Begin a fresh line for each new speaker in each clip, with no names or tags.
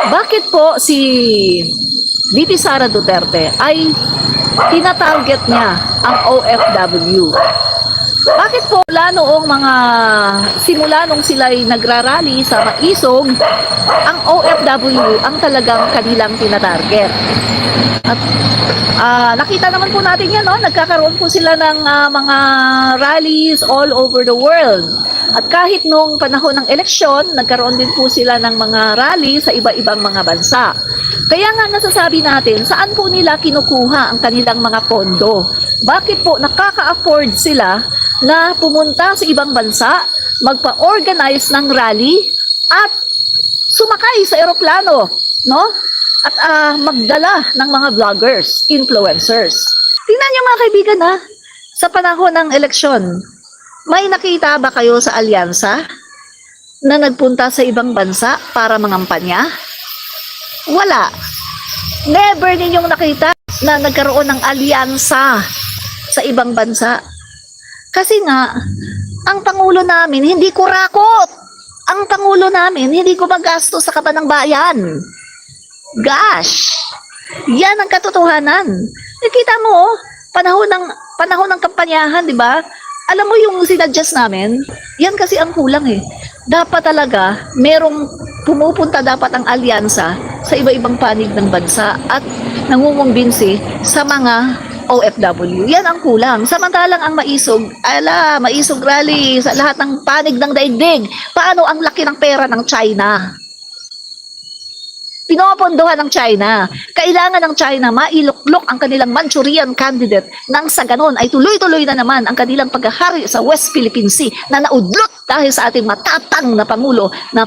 Bakit po si VP Sara Duterte ay tinatarget niya ang OFW? Bakit po mula noong simula nung sila'y nagrarally sa Maisog, ang OFW ang talagang kanilang tinatarget? At nakita naman po natin yan, no? Nagkakaroon po sila ng mga rallies all over the world. At kahit nung panahon ng eleksyon, nagkaroon din po sila ng mga rally sa iba-ibang mga bansa. Kaya nga nasasabi natin, saan po nila kinukuha ang kanilang mga pondo? Bakit po nakaka-afford sila na pumunta sa ibang bansa, magpa-organize ng rally, at sumakay sa eroplano, no? At magdala ng mga vloggers, influencers. Tingnan niyo mga kaibigan, sa panahon ng eleksyon, may nakita ba kayo sa alyansa na nagpunta sa ibang bansa para mangampanya? Wala. Never ninyong nakita na nagkaroon ng alyansa sa ibang bansa. Kasi nga, ang Pangulo namin hindi kurakot. Ang Pangulo namin hindi gumagastos sa kaban ng bayan. Gosh! Yan ang katotohanan. Nakita mo, panahon ng kampanyahan, di ba? Alam mo yung sinadjust namin, yan kasi ang kulang eh. Dapat talaga, merong pumupunta dapat ang alyansa sa iba-ibang panig ng bansa at nangungumbinsi sa mga OFW. Yan ang kulang. Samantalang ang Maisog rally sa lahat ng panig ng daigdig. Paano ang laki ng pera ng China? Pinopondohan ng China. Kailangan ng China mailuklok ang kanilang Manchurian candidate nang sa ganon ay tuloy-tuloy na naman ang kanilang paghahari sa West Philippine Sea na naudlot dahil sa ating matatang na Pangulo na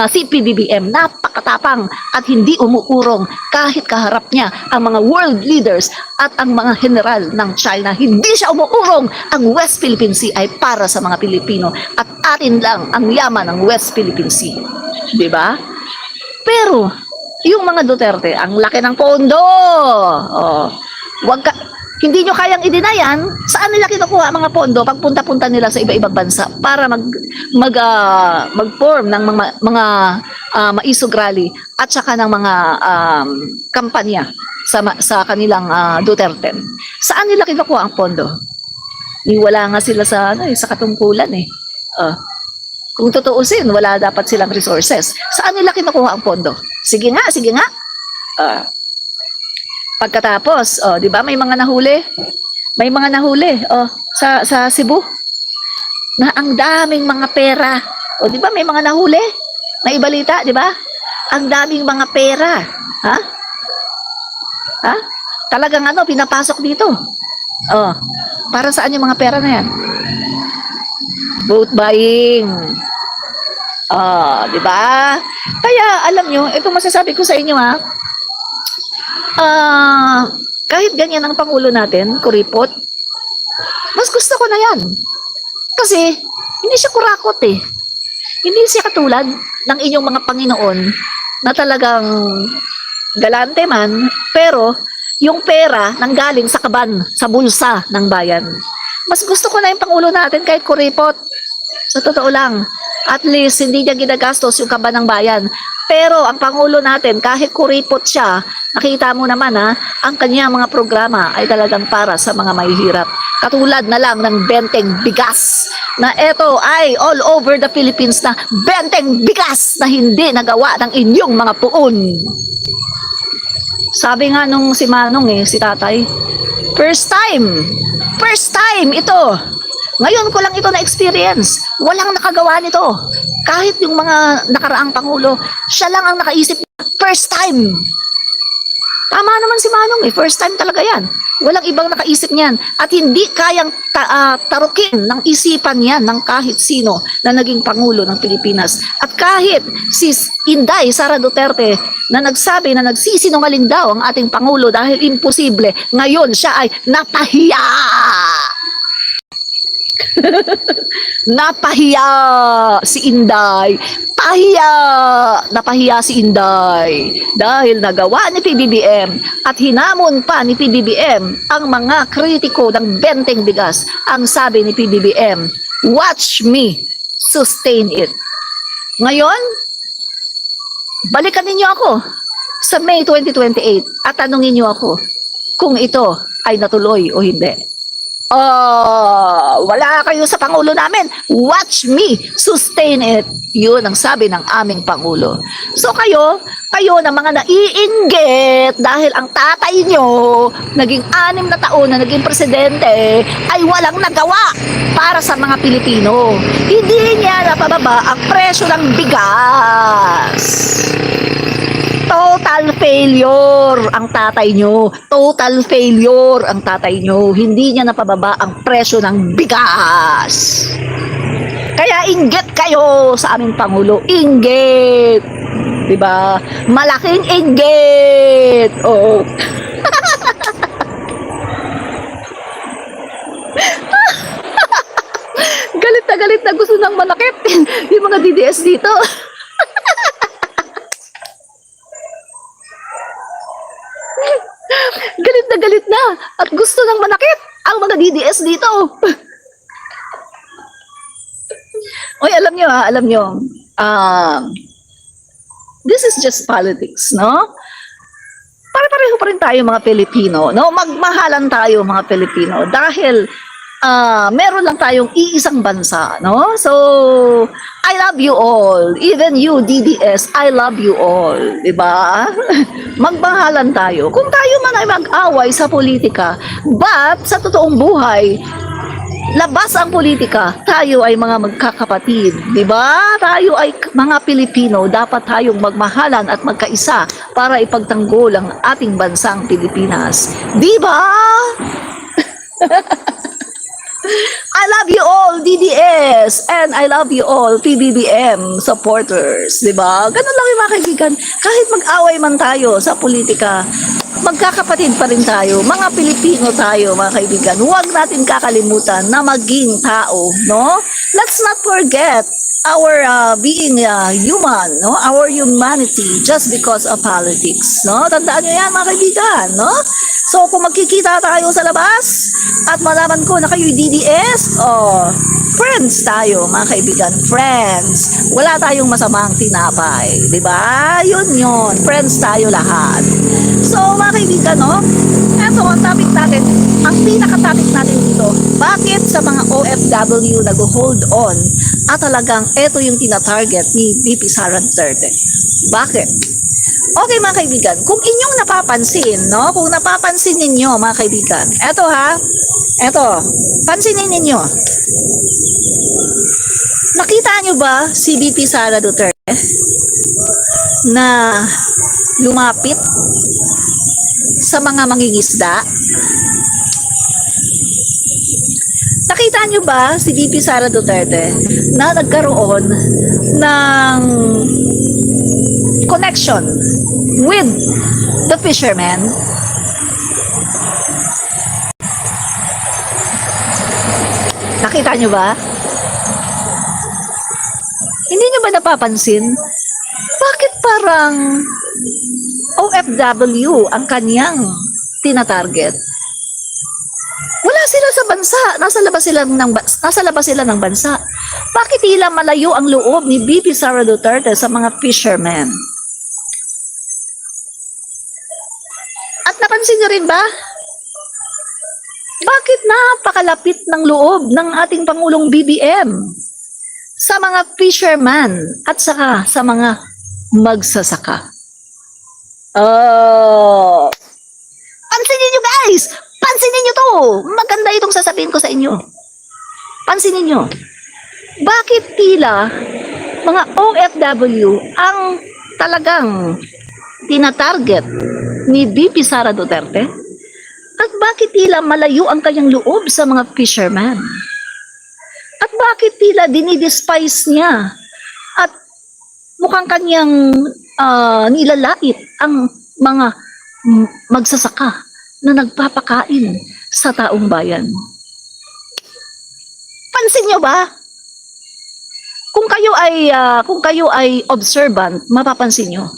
si PBBM. Napakatapang at hindi umuurong kahit kaharap niya ang mga world leaders at ang mga general ng China. Hindi siya umuurong. Ang West Philippine Sea ay para sa mga Pilipino at atin lang ang yaman ng West Philippine Sea. Diba? Pero yung mga Duterte, ang laki ng pondo. Hindi nyo kayang i-deny saan nila kinukuha ang mga pondo pagpunta-punta nila sa iba-ibang bansa para mag-form ng mga maisog rally at saka ng mga kampanya sa kanilang Duterte. Saan nila kinukuha ang pondo? Wala nga sila sa katungkulan eh. Kung tutuusin, wala dapat silang resources. Saan nila kinukuha ang pondo? Sige nga. Pagkatapos, di ba may mga nahuli? May mga nahuli sa Cebu na ang daming mga pera. Di ba may mga nahuli? May balita, di ba? Ang daming mga pera. Ha? Talagang pinapasok dito. Para saan yung mga pera na yan? Vote buying. Di ba? Kaya alam nyo, ito masasabi ko sa inyo kahit ganyan ang Pangulo natin, kuripot, mas gusto ko na yan. Kasi, hindi siya kurakot eh. Hindi siya katulad ng inyong mga Panginoon na talagang galante man, pero yung pera nanggaling sa kaban, sa bulsa ng bayan. Mas gusto ko na yung Pangulo natin kahit kuripot. Sa totoo lang, at least hindi niya ginagastos yung kaban ng bayan. Pero ang Pangulo natin, kahit kuripot siya, nakita mo naman ang kanyang mga programa ay talagang para sa mga mahihirap. Katulad na lang ng benteng bigas na ito ay all over the Philippines na benteng bigas na hindi nagawa ng inyong mga puon. Sabi nga nung si Manong si tatay, first time ito. Ngayon ko lang ito na-experience. Walang nakagawa nito. Kahit yung mga nakaraang Pangulo, siya lang ang nakaisip. First time. Tama naman si Manong First time talaga yan. Walang ibang nakaisip niyan. At hindi kayang tarukin ng isipan yan ng kahit sino na naging Pangulo ng Pilipinas. At kahit si Inday Sara Duterte na nagsabi na nagsisinungaling daw ang ating Pangulo dahil imposible, ngayon siya ay napahiya. Napahiya si Inday. Napahiya si Inday dahil nagawa ni PBBM at hinamon pa ni PBBM ang mga kritiko ng benteng bigas. Ang sabi ni PBBM, watch me sustain it. Ngayon, balikan ninyo ako sa May 2028 at tanungin niyo ako kung ito ay natuloy o hindi. Wala kayo sa Pangulo namin. Watch me sustain it. Yun ang sabi ng aming Pangulo. So kayo na mga naiinggit dahil ang tatay nyo naging 6 na taon na naging presidente ay walang nagawa para sa mga Pilipino. Hindi niya napababa ang presyo ng bigas. Total failure ang tatay nyo. Total failure ang tatay nyo. Hindi niya napababa ang presyo ng bigas. Kaya inggit kayo sa aming Pangulo. Inggit. Diba? Malaking inggit. Oo. Galit na gusto nang manakit yung mga DDS dito. Galit na at gusto nang manakit ang mga DDS dito. Oy, alam nyo, this is just politics, no? Pare-pareho pa rin tayo mga Pilipino, no? Magmahalan tayo mga Pilipino dahil meron lang tayong iisang bansa, no? So, I love you all. Even you, DDS, I love you all. Diba? Magmahalan tayo. Kung tayo man ay mag-away sa politika, but sa totoong buhay, labas ang politika, tayo ay mga magkakapatid. Diba? Tayo ay mga Pilipino, dapat tayong magmahalan at magkaisa para ipagtanggol ang ating bansang Pilipinas. Diba? I love you all, DDS, and I love you all, PBBM supporters, di ba? Ganun lang yung mga kaibigan. Kahit mag-away man tayo sa politika, magkakapatid pa rin tayo. Mga Pilipino tayo, mga kaibigan. Huwag natin kakalimutan na maging tao, no? Let's not forget our being human, no? Our humanity just because of politics, no? Tandaan nyo yan, mga kaibigan, no? So, kung magkikita tayo sa labas at malaman ko na kayo'y DDS, friends tayo, mga kaibigan, friends. Wala tayong masamang tinapay, di ba? Yun. Friends tayo lahat. So, mga kaibigan, no? Eto, ang topic natin, ang pinaka-topic natin dito, bakit sa mga OFW nag-hold on at talagang eto yung tinatarget ni VP Sara Duterte? Bakit? Okay mga kaibigan, kung inyong napapansin, no? Kung napapansin ninyo mga kaibigan, eto pansinin ninyo. Nakita nyo ba si VP Sara Duterte na lumapit sa mga mangingisda? Nakita nyo ba si VP Sara Duterte na nagkaroon ng connection with the fishermen? Nakita nyo ba? Hindi nyo ba napapansin? Bakit parang OFW ang kanyang tinatarget? Wala sila sa bansa. Nasa labas sila ng bansa. Bakit tila malayo ang loob ni VP Sara Duterte sa mga fishermen? At napansin nyo rin ba? Bakit napakalapit ng loob ng ating Pangulong BBM sa mga fisherman at saka sa mga magsasaka? Pansinin nyo guys! Pansinin nyo to! Maganda itong sasabihin ko sa inyo. Pansinin nyo. Bakit tila mga OFW ang talagang tinatarget ni VP Sara Duterte? At bakit tila malayo ang kanyang loob sa mga fisherman? At bakit tila dinidespise niya? At mukhang kanyang nilalait ang mga magsasaka na nagpapakain sa taong bayan. Pansin niyo ba? Kung kayo ay observant, mapapansin niyo.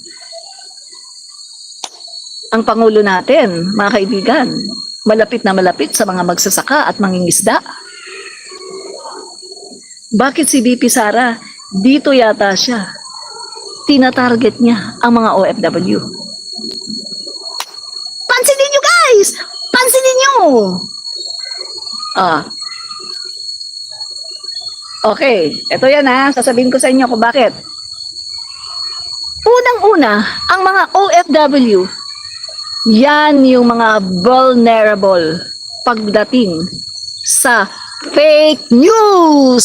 Ang Pangulo natin, mga kaibigan, malapit na malapit sa mga magsasaka at mangingisda. Bakit si VP Sara? Dito yata siya tinatarget niya ang mga OFW. Pansinin nyo guys! Pansinin nyo! Ah. Okay, ito yan ha. Sasabihin ko sa inyo kung bakit. Unang-una, ang mga OFW, yan yung mga vulnerable pagdating sa fake news.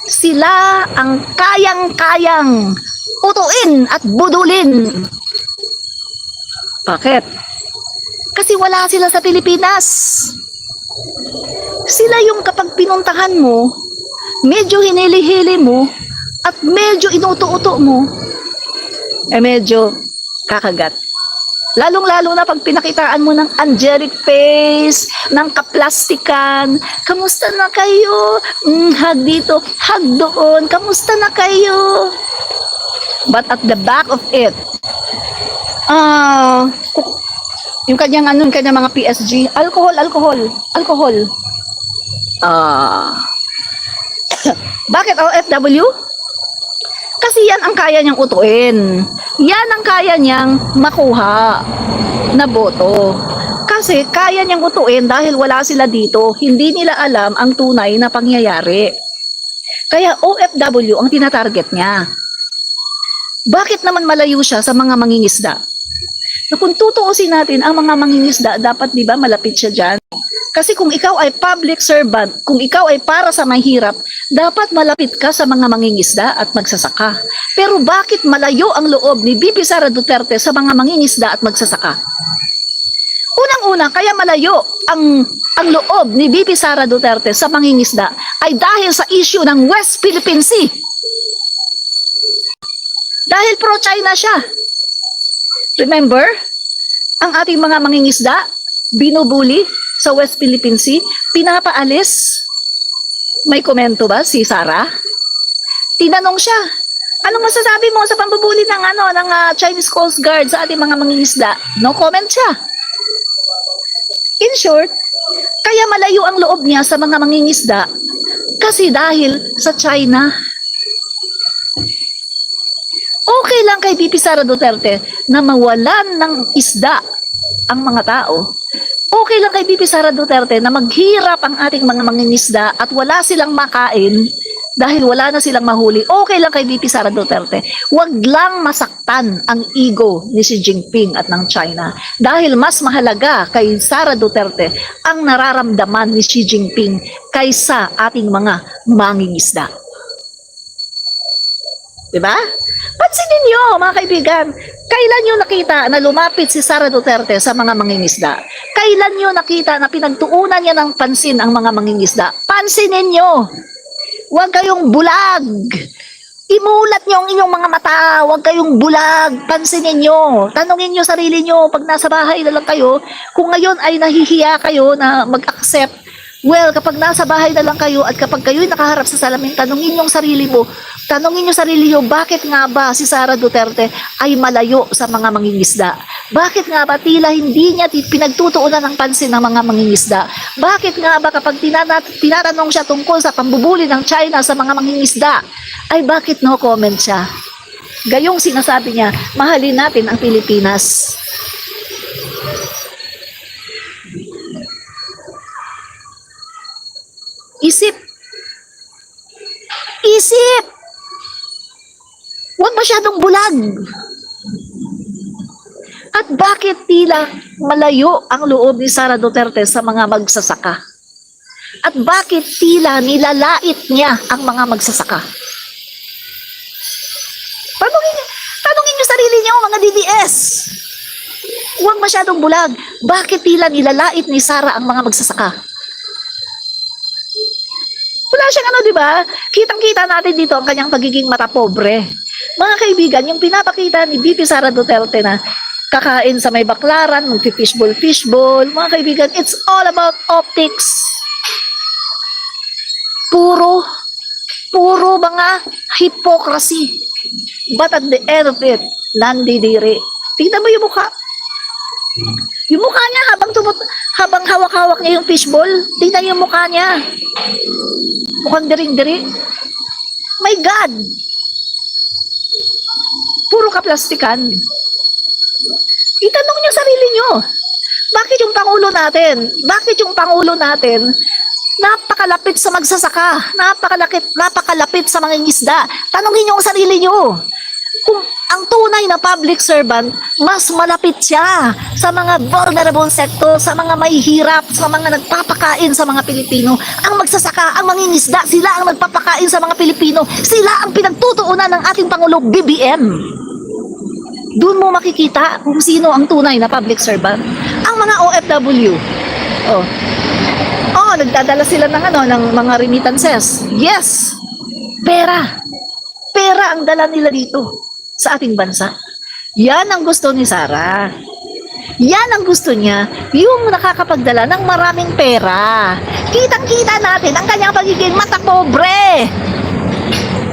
Sila ang kayang-kayang utuin at budulin. Bakit? Kasi wala sila sa Pilipinas. Sila yung kapag pinuntahan mo, medyo hinili-hili mo, at medyo inuto-uto mo, medyo kakagat. Lalong-lalo na pag pinakitaan mo ng angelic face, ng kaplastikan, kamusta na kayo? Hug dito, hug doon, kamusta na kayo? But at the back of it, yung kanyang mga PSG, alcohol. Bakit OFW? Kasi yan ang kaya niyang utuin. Yan ang kaya niyang makuha na boto. Kasi kaya niyang utuin dahil wala sila dito. Hindi nila alam ang tunay na pangyayari. Kaya OFW ang tinatarget niya. Bakit naman malayo siya sa mga mangingisda? Na kung tutuusin natin ang mga mangingisda, dapat di ba malapit siya dyan? Kasi kung ikaw ay public servant, kung ikaw ay para sa mahirap, dapat malapit ka sa mga mangingisda at magsasaka. Pero bakit malayo ang loob ni VP Sara Duterte sa mga mangingisda at magsasaka? Unang-una, kaya malayo ang loob ni VP Sara Duterte sa mangingisda ay dahil sa issue ng West Philippine Sea. Dahil pro-China siya. Remember, ang ating mga mangingisda, binubuli sa West Philippine Sea, pinapaalis. May komento ba si Sara? Tinanong siya, anong masasabi mo sa pambubuli ng Chinese Coast Guard sa ating mga mangingisda? No comment siya. In short, kaya malayo ang loob niya sa mga mangingisda kasi dahil sa China. Okay lang kay VP Sara Duterte na mawalan ng isda ang mga tao. Okay lang kay VP Sara Duterte na maghirap ang ating mga mangingisda at wala silang makain dahil wala na silang mahuli. Okay lang kay VP Sara Duterte. Huwag lang masaktan ang ego ni Xi Jinping at ng China dahil mas mahalaga kay Sara Duterte ang nararamdaman ni Xi Jinping kaysa ating mga mangingisda. Diba? Pansinin nyo, mga kaibigan, kailan nyo nakita na lumapit si Sara Duterte sa mga mangingisda? Kailan nyo nakita na pinagtuunan niya ng pansin ang mga mangingisda? Pansinin nyo! Huwag kayong bulag! Imulat nyo ang inyong mga mata! Huwag kayong bulag! Pansinin nyo! Tanungin nyo sarili nyo pag nasa bahay na lang kayo, kung ngayon ay nahihiya kayo na mag-accept. Well, kapag nasa bahay na lang kayo at kapag kayo'y nakaharap sa salamin, tanungin nyo sarili nyo, bakit nga ba si Sara Duterte ay malayo sa mga mangingisda? Bakit nga ba tila hindi niya pinagtutuunan ng pansin ng mga mangingisda? Bakit nga ba kapag tinatanong siya tungkol sa pambubuli ng China sa mga mangingisda, ay bakit no comment siya? Gayong sinasabi niya, mahalin natin ang Pilipinas. Isip. Huwag masyadong bulag. At bakit tila malayo ang loob ni Sara Duterte sa mga magsasaka? At bakit tila nilalait niya ang mga magsasaka? Tanungin niyo sarili niyo, mga DDS. Huwag masyadong bulag. Bakit tila nilalait ni Sara ang mga magsasaka? Wala siyang di ba? Kitang-kita natin dito ang kanyang pagiging mata pobre. Mga kaibigan, yung pinapakita ni VP Sara Duterte na kakain sa may baklaran, mag-fishball, mga kaibigan, it's all about optics. Puro mga hypocrisy. But at the end of it, nandidiri. Tingnan mo yung mukha. Yung mukha niya habang hawak-hawak niya yung fishball, tingnan yung mukha niya. Mukhang diring-diri. My God! puro kaplastikan. Itanong niyo sarili niyo, bakit yung Pangulo natin, napakalapit sa magsasaka, napakalapit sa mga ngisda. Tanungin niyo ang sarili niyo. Kung ang tunay na public servant, mas malapit siya sa mga vulnerable sector, sa mga mahihirap, sa mga nagpapakain sa mga Pilipino. Ang magsasaka, ang mangingisda, sila ang nagpapakain sa mga Pilipino. Sila ang pinagtutuunan ng ating Pangulo, BBM. Doon mo makikita kung sino ang tunay na public servant. Ang mga OFW, nagdadala sila ng mga remittances. Yes, pera ang dala nila dito sa ating bansa. Yan ang gusto ni Sara. Yan ang gusto niya, yung nakakapagdala ng maraming pera. Kitang-kita natin ang kanyang pagiging mata pobre.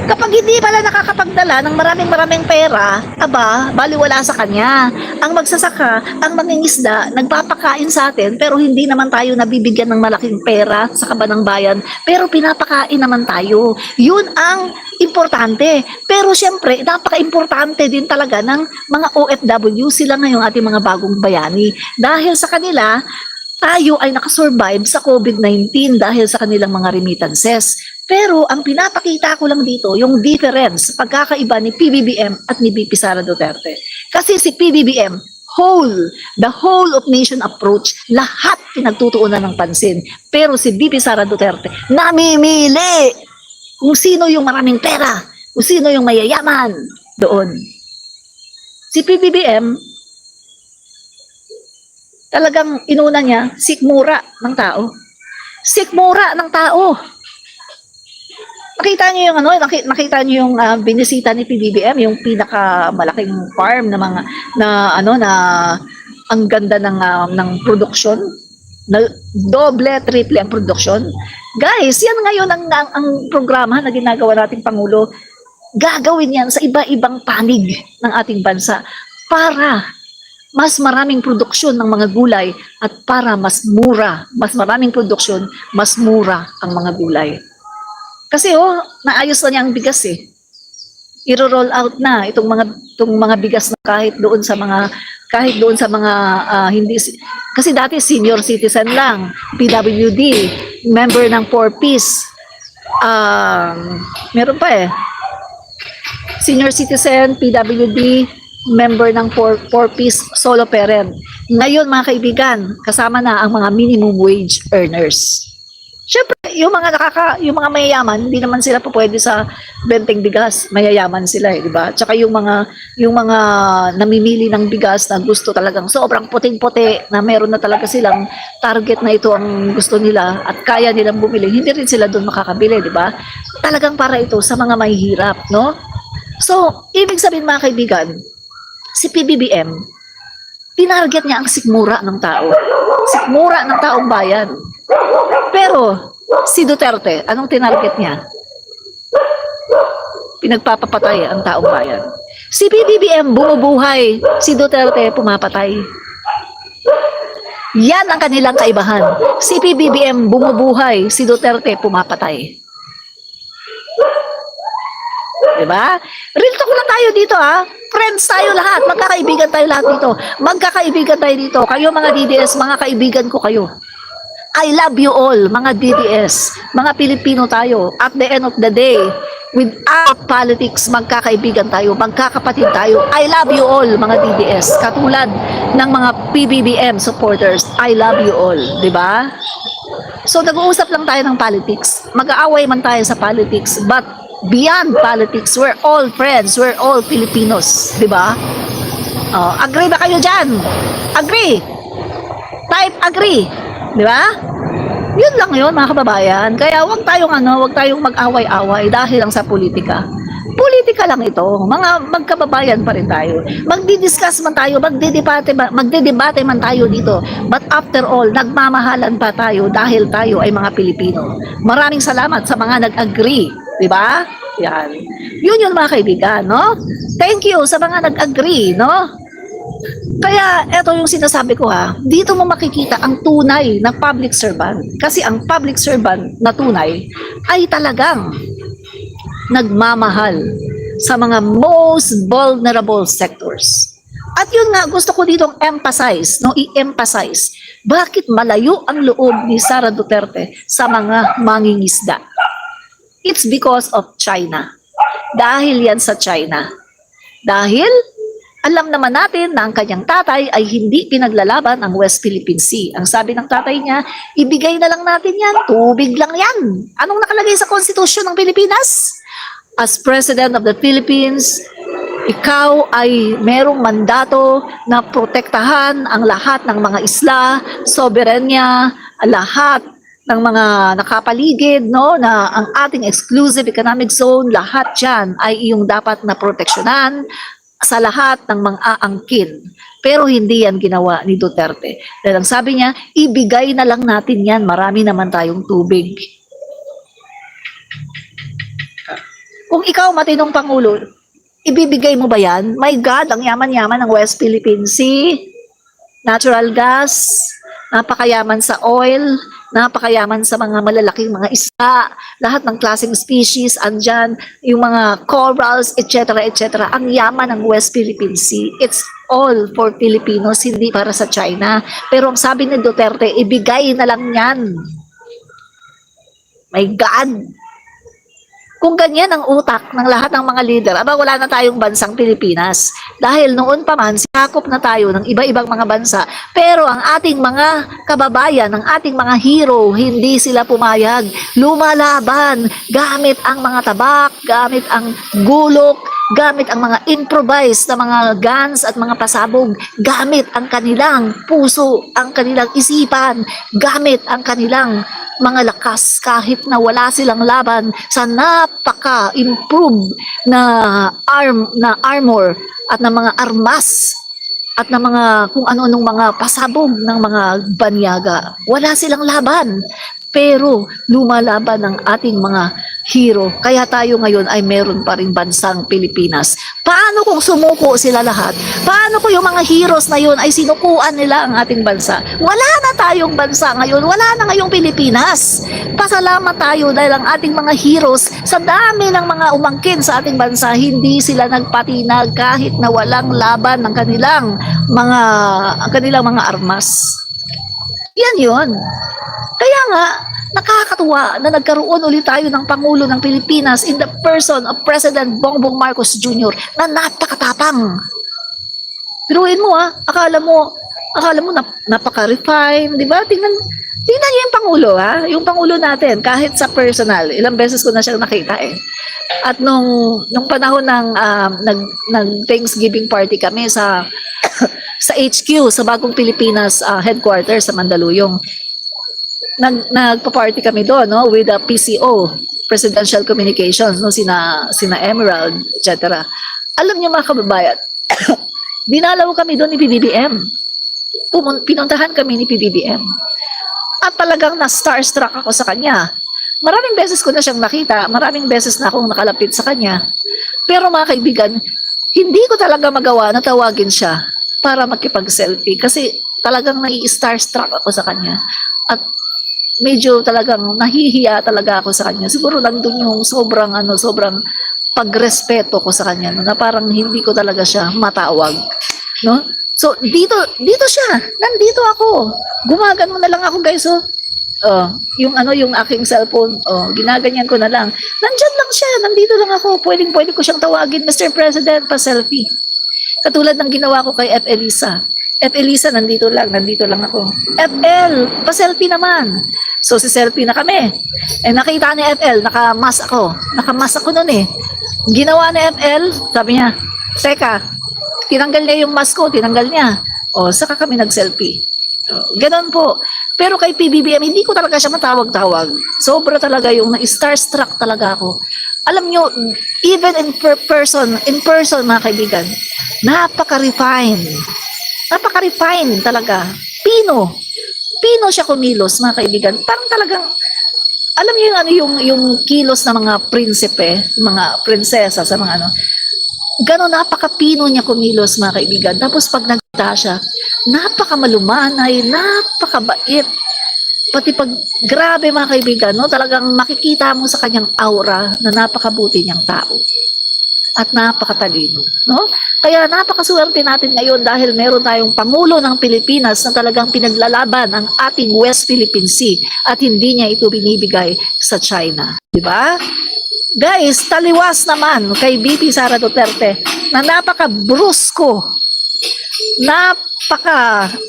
Kapag hindi pala nakakapagdala ng maraming pera, baliwala sa kanya. Ang magsasaka, ang mangingisda, nagpapakain sa atin, pero hindi naman tayo nabibigyan ng malaking pera sa kabanang bayan, pero pinapakain naman tayo. Yun ang importante. Pero syempre, napaka-importante din talaga ng mga OFW, sila ngayong ating mga bagong bayani. Dahil sa kanila, tayo ay nakasurvive sa COVID-19 dahil sa kanilang mga remittances. Pero ang pinapakita ko lang dito, yung difference, pagkakaiba ni PBBM at ni VP Sara Duterte. Kasi si PBBM, the whole of nation approach, lahat pinagtutuunan ng pansin. Pero si VP Sara Duterte, namimili kung sino yung maraming pera, kung sino yung mayayaman doon. Si PBBM, talagang inuna niya, sikmura ng tao. Sikmura ng tao. Nakita niyo yung nakita niyo yung binisita ni PBBM, yung pinakamalaking farm na mga na ang ganda ng production, na doble, triple ang production. Guys, yan ngayon ang programa na ginagawa nating Pangulo. Gagawin yan sa iba-ibang panig ng ating bansa para mas maraming produksyon ng mga gulay at para mas maraming produksyon, mas mura ang mga gulay. Kasi naayos na niya ang bigas eh. I-roll out na itong mga bigas na kahit doon sa mga hindi, kasi dati senior citizen lang, PWD, member ng 4Ps. Meron pa eh. Senior citizen, PWD, member ng 4Ps, solo parent. Ngayon mga kaibigan, kasama na ang mga minimum wage earners. Siyempre, yung mga mayayaman, hindi naman sila pwede sa benteng bigas. Mayayaman sila di ba? Tsaka yung mga namimili ng bigas na gusto talagang sobrang puting-puti, na meron na talaga silang target na ito ang gusto nila at kaya nilang bumili. Hindi rin sila doon makakabili, di ba? Talagang para ito sa mga mahihirap, no? So, ibig sabihin mga kaibigan, si PBBM, tinarget niya ang sikmura ng tao. Sikmura ng taong bayan. Pero, si Duterte, anong tinarget niya? Pinagpapapatay ang taong bayan. Si PBBM bumubuhay, si Duterte pumapatay. Yan ang kanilang kaibahan. Si PBBM bumubuhay, si Duterte pumapatay. Diba? Real talk lang tayo dito Friends tayo lahat, magkakaibigan tayo lahat dito. Magkakaibigan tayo dito. Kayo mga DDS, mga kaibigan ko kayo. I love you all, mga DDS, mga Pilipino tayo. At the end of the day, without politics, magkakaibigan tayo, magkakapatid tayo. I love you all, mga DDS. Katulad ng mga PBBM supporters, I love you all, di ba? So nag-uusap lang tayo ng politics. Mag-aaway man tayo sa politics, but beyond politics, we're all friends, we're all Filipinos, di ba? Agree ba kayo dyan? Agree? Type agree. Di ba? Yun lang yun mga kababayan. Kaya wag tayong mag-away-away dahil lang sa politika. Politika lang ito. Mga magkababayan pa rin tayo. Magdi-discuss man tayo, magdedebate man tayo dito. But after all, nagmamahalan pa tayo dahil tayo ay mga Pilipino. Maraming salamat sa mga nag-agree. Di ba? Yan. Yun mga kaibigan, no? Thank you sa mga nag-agree, no? Kaya eto yung sinasabi ko dito mo makikita ang tunay na public servant. Kasi ang public servant na tunay ay talagang nagmamahal sa mga most vulnerable sectors. At yun nga, gusto ko ditong emphasize, no, i-emphasize, bakit malayo ang loob ni Sara Duterte sa mga mangingisda? It's because of China. Dahil yan sa China. Dahil alam naman natin na ang kanyang tatay ay hindi pinaglalaban ang West Philippine Sea. Ang sabi ng tatay niya, ibigay na lang natin yan, tubig lang yan. Anong nakalagay sa konstitusyon ng Pilipinas? As President of the Philippines, ikaw ay merong mandato na protektahan ang lahat ng mga isla, soberenya, lahat ng mga nakapaligid, no, na ang ating exclusive economic zone, lahat yan ay iyong dapat na proteksyonan sa lahat ng mga aangkin. Pero hindi yan ginawa ni Duterte. Dahil ang sabi niya, ibigay na lang natin yan, marami naman tayong tubig. Kung ikaw matinong Pangulo, ibibigay mo ba yan? My God, ang yaman-yaman ng West Philippine Sea, natural gas, napakayaman sa oil, napakayaman sa mga malalaking mga isda, lahat ng klaseng species, andyan, yung mga corals, etc., etc. Ang yaman ng West Philippine Sea. It's all for Filipinos, hindi para sa China. Pero ang sabi ni Duterte, ibigay na lang yan. My God! Kung ganyan ang utak ng lahat ng mga leader, aba wala na tayong bansang Pilipinas. Dahil noon pa man, sakop na tayo ng iba-ibang mga bansa. Pero ang ating mga kababayan, ang ating mga hero, hindi sila pumayag. Lumalaban gamit ang mga tabak, gamit ang gulok, gamit ang mga improvised na mga guns at mga pasabog, gamit ang kanilang puso, ang kanilang isipan, gamit ang kanilang mga lakas kahit na wala silang laban sa napaka-improve na armor at na mga armas at na mga kung ano-anong mga pasabog ng mga banyaga. Wala silang laban. Pero lumalaban ang ating mga hero. Kaya tayo ngayon ay meron pa rin bansang Pilipinas. Paano kung sumuko sila lahat? Paano kung yung mga heroes na yun ay sinukuan nila ang ating bansa? Wala na tayong bansa ngayon. Wala na ngayong Pilipinas. Pasalamat tayo dahil ang ating mga heroes sa dami ng mga umangkin sa ating bansa, hindi sila nagpatinag kahit na walang laban ng kanilang mga armas. Yan yun. Kaya nga, nakakatuwa na nagkaroon ulit tayo ng Pangulo ng Pilipinas in the person of President Bongbong Marcos Jr. na napakatapang. Piruin mo akala mo napaka-refine, di ba? Tingnan niyo yung Pangulo yung Pangulo natin, kahit sa personal, ilang beses ko na siyang nakita eh. At nung panahon ng Thanksgiving party kami sa sa HQ, sa Bagong Pilipinas headquarters sa Mandaluyong, nagpa-party kami doon, no, with the PCO, Presidential Communications, no, sina Emerald, etc. Alam niyo mga kababayan, dinalaw kami doon ni PBBM. Pinuntahan kami ni PBBM. At talagang na-starstruck ako sa kanya. Maraming beses ko na siyang nakita, maraming beses na akong nakalapit sa kanya. Pero mga kaibigan, hindi ko talaga magawa na tawagin siya para makipag-selfie kasi talagang nai-starstruck ako sa kanya. At medyo talagang nahihiya talaga ako sa kanya. Siguro nandun yung sobrang pagrespeto ko sa kanya, no, na parang hindi ko talaga siya matawag, no? So dito siya, nandito ako. Gumagano na lang ako, guys, yung aking cellphone, ginaganyan ko na lang. Nandiyan lang siya, nandito lang ako. Pwede ko siyang tawagin, Mr. President, pa-selfie. Katulad ng ginawa ko kay F. Elisa. F. Elisa, nandito lang ako. FL, pa-selfie naman. So, si selfie na kami. Nakita ni FL, naka-mask ako nun eh. Ginawa ni FL, sabi niya, teka, tinanggal niya yung mask ko, tinanggal niya. Saka kami nag-selfie. Ganon po. Pero kay PBBM, hindi ko talaga siya matawag-tawag. Sobra talaga yung na-starstruck talaga ako. Alam nyo, even in person mga kaibigan, napaka-refine talaga. Pino siya kumilos, mga kaibigan. Parang talagang, alam niyo yung kilos ng mga prinsipe, mga prinsesa sa mga gano'n, napaka-pino niya kumilos, mga kaibigan. Tapos pag nagta siya, napaka-malumanay, napakabait. Pati pag, grabe mga kaibigan, no? Talagang makikita mo sa kanyang aura na napakabuti niyang tao at napakatalino, no? Kaya napakaswerte natin ngayon dahil meron tayong Pangulo ng Pilipinas na talagang pinaglalaban ang ating West Philippine Sea at hindi niya ito binibigay sa China, di ba? Guys, taliwas naman kay BP Sara Duterte na napaka-brusko,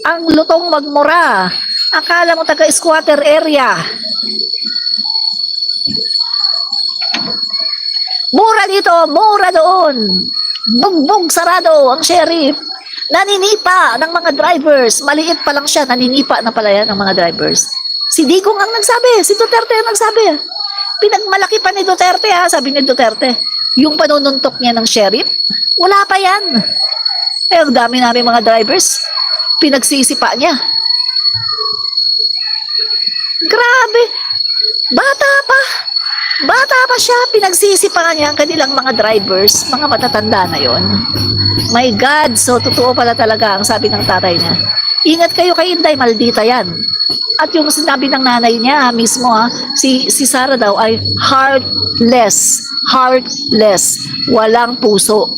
ang lutong magmura. Akala mo taga-squatter area. Mura dito, mura doon. Bugbog sarado ang sheriff. Naninipa ng mga drivers. Maliit pa lang siya, naninipa na pala yan ng mga drivers. Si Digong ang nagsabi, si Duterte ang nagsabi. Pinagmalaki pa ni Duterte ha, sabi ni Duterte. Yung panununtok niya ng sheriff, wala pa yan. Eh, ang dami namin mga drivers, pinagsisipa niya. Grabe, bata pa. Bata pa siya, pinagsisipa niya ang kanilang mga drivers, mga matatanda na yon. My God, so totoo pala talaga ang sabi ng tatay niya. Ingat kayo kay Inday, maldita yan. At yung sinabi ng nanay niya mismo, si Sara daw ay heartless. Heartless. Walang puso.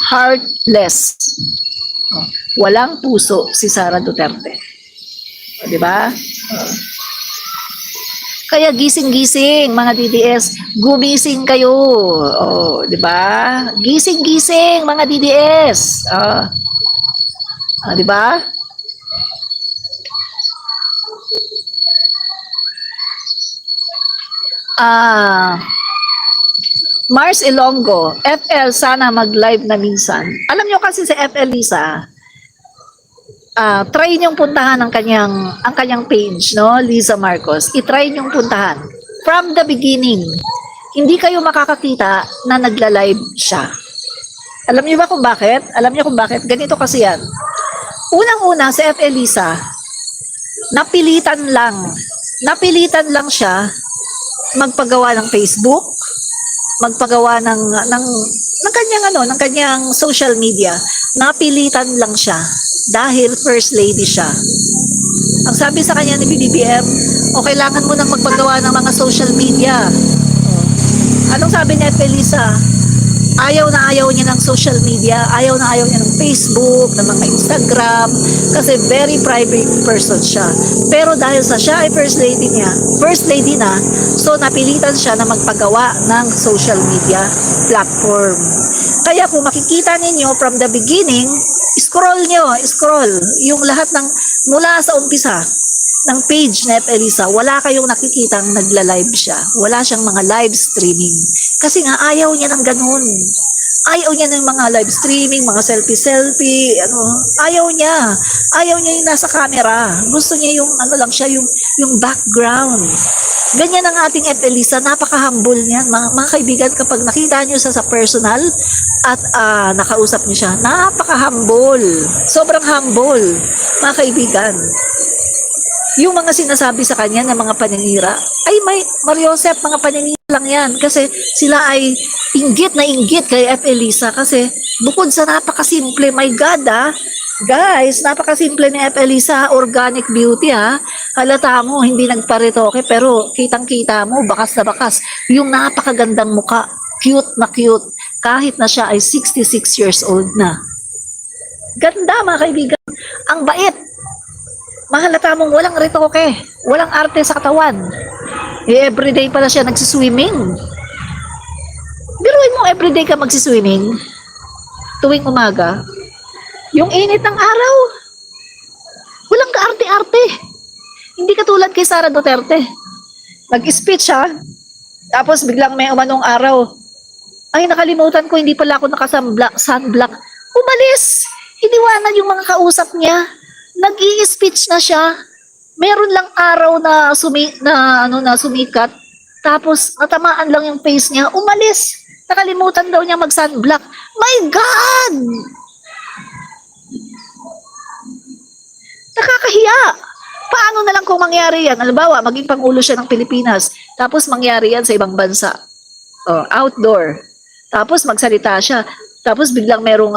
Heartless. Walang puso si Sara Duterte. Di ba? Kaya gising-gising mga DDS, gumising kayo. Oh, 'di ba? Gising-gising mga DDS. 'Di ba? Mars Ilonggo, FL sana mag-live na minsan. Alam nyo kasi si FL Lisa, try niyong puntahan ang kanyang page, no? Liza Marcos. I-try niyong puntahan. From the beginning, hindi kayo makakakita na nagla-live siya. Alam niyo ba kung bakit? Alam niyo kung bakit? Ganito kasi yan. Unang-una, si F. Elisa, napilitan lang siya magpagawa ng Facebook, magpagawa ng kanyang social media. Napilitan lang siya dahil first lady siya. Ang sabi sa kanya ni BBM, o kailangan mo nang magpagawa ng mga social media. Anong sabi ni Elisa? Ayaw na ayaw niya ng social media, ayaw na ayaw niya ng Facebook, ng mga Instagram, kasi very private person siya. Pero dahil sa siya ay first lady na, so napilitan siya na magpagawa ng social media platform. Kaya kung makikita ninyo from the beginning, scroll yung lahat ng mula sa umpisa ng page na Elisa, wala kayong nakikitang nagla-live siya. Wala siyang mga live streaming. Kasi nga ayaw niya ng ganun. Ayaw niya ng mga live streaming, mga selfie, Ayaw niya. Ayaw niya yung nasa camera. Gusto niya yung yung background. Ganyan ang ating Elisa, napaka-humble niyan. Mga kaibigan, kapag nakita niyo sa personal at nakausap niyo siya, napaka-humble. Sobrang humble, mga kaibigan. Yung mga sinasabi sa kanya ng mga paninira, ay Mariosep, mga paninira lang yan. Kasi sila ay inggit kay F. Elisa. Kasi bukod sa napakasimple, my God guys, napakasimple ni F. Elisa, organic beauty Halata mo, hindi nagparitoke, pero kitang-kita mo, bakas na bakas. Yung napakagandang muka, cute na cute, kahit na siya ay 66 years old na. Ganda mga kaibigan, ang bait. Mahalata mong walang retoke, walang arte sa katawan. Everyday pala siya nagsiswimming. Biruin mo, everyday ka magsiswimming tuwing umaga. Yung init ng araw, walang kaarte-arte. Hindi katulad kay Sara Duterte. Nag-speech tapos biglang may umanong araw. Ay, nakalimutan ko, hindi pala ako sunblock. Umalis! Iniwanan yung mga kausap niya. Nag-i-speech na siya. Meron lang araw na sumikat. Tapos natamaan lang yung face niya. Umalis. Nakalimutan daw niya mag-sunblock. My God! Nakakahiya. Paano na lang kung mangyari yan? Halimbawa, maging pangulo siya ng Pilipinas. Tapos mangyari yan sa ibang bansa. Outdoor. Tapos magsalita siya. Tapos biglang merong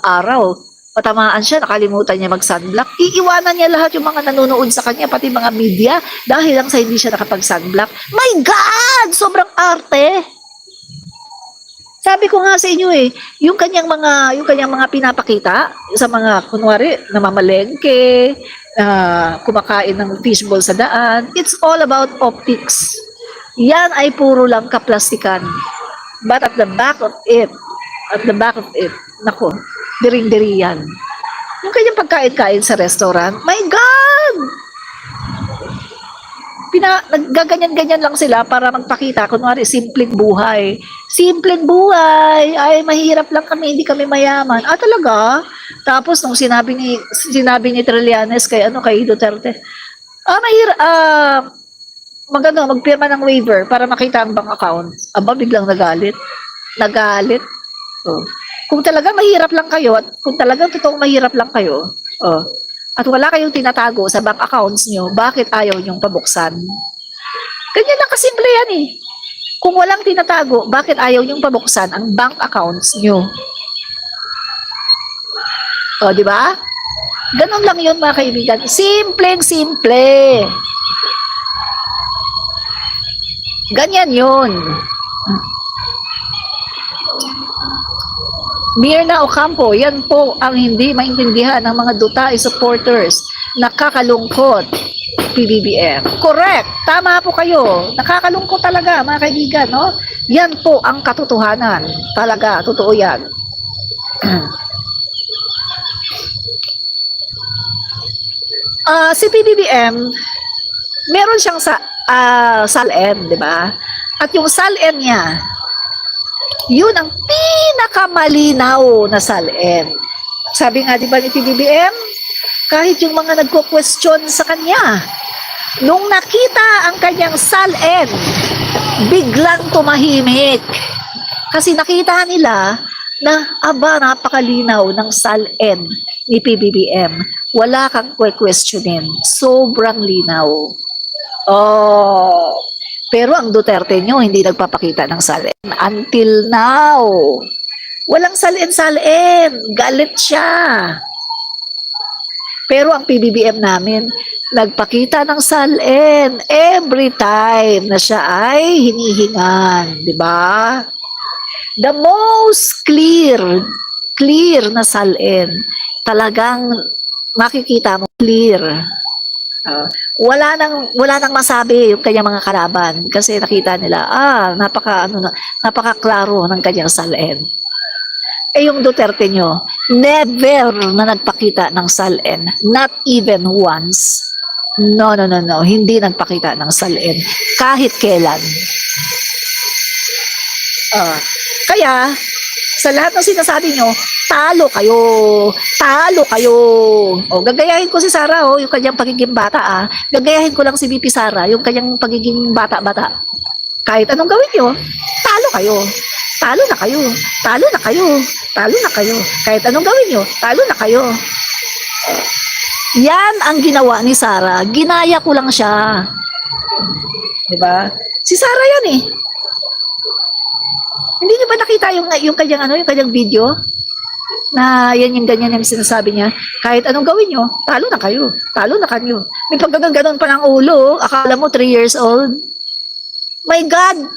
araw. Matamaan siya, nakalimutan niya mag-sunblock. Iiwanan niya lahat yung mga nanonood sa kanya, pati mga media, dahil lang sa hindi siya nakapag-sunblock. My God! Sobrang arte! Sabi ko nga sa inyo yung kanyang mga pinapakita sa mga kunwari namamalengke, kumakain ng fishball sa daan, it's all about optics. Yan ay puro lang kaplastikan. But at the back of it, nako, diring-diri yan. Yung kanyang pagkain-kain sa restaurant, my God! Naggaganyan-ganyan lang sila para magpakita, kunwari, simpleng buhay. Simpleng buhay, ay mahirap lang kami, hindi kami mayaman. Ah, talaga? Tapos nung sinabi ni Trillanes kay Duterte, magpirma ng waiver para makita ang bank account. Aba, biglang nagalit. Nagalit. Oh. Kung talagang mahirap lang kayo, at kung talagang totoong mahirap lang kayo, at wala kayong tinatago sa bank accounts nyo, bakit ayaw nyong pabuksan? Ganyan lang kasimple yan eh. Kung walang tinatago, bakit ayaw nyong pabuksan ang bank accounts nyo? O, di ba? Ganun lang yun mga kaibigan. Simpleng-simple. Ganyan yun. Mirna Ocampo, yan po ang hindi maintindihan ng mga Duterte supporters. Nakakalungkot, PBBM. Correct, tama po kayo. Nakakalungkot talaga, mga kaibigan, no? Yan po ang katotohanan. Talaga, totoo yan. Si PBBM, meron siyang SALN, di ba? At yung SALN niya, yun ang pinakamalinaw na SALN. Sabi nga, di ba ni PBBM, kahit yung mga nagko-question sa kanya, nung nakita ang kanyang SALN, biglang tumahimik. Kasi nakita nila na, napakalinaw ng SALN ni PBBM. Wala kang questionin. Sobrang linaw. Oh, pero ang Duterte nyo hindi nagpapakita ng SALN. Until now. Walang SALN. Galit siya. Pero ang PBBM namin, nagpakita ng SALN every time na siya ay hinihingan. Diba? The most clear na SALN. Talagang makikita mo clear. Wala nang masabi yung kanyang mga kalaban kasi nakita nila napakaklaro ng kanyang SALN. Yung Duterte nyo, never na nagpakita ng SALN, not even once. No, hindi nagpakita ng SALN kahit kailan. Kaya sa lahat ng sinasabi nyo, talo kayo. Gagayahin ko si Sara, yung kanyang pagiging bata, Gagayahin ko lang si VP Sara, yung kanyang pagiging bata-bata. Kahit anong gawin nyo, talo kayo. Talo na kayo. Kahit anong gawin nyo, talo na kayo. Yan ang ginawa ni Sara. Ginaya ko lang siya. Diba? Si Sara yan eh. Hindi niyo ba nakita yung kanyang video? Na yan yung ganyan yung sinasabi niya. Kahit anong gawin niyo, talo na kayo. May pagkaganon pa ng ulo. Akala mo 3 years old. My God!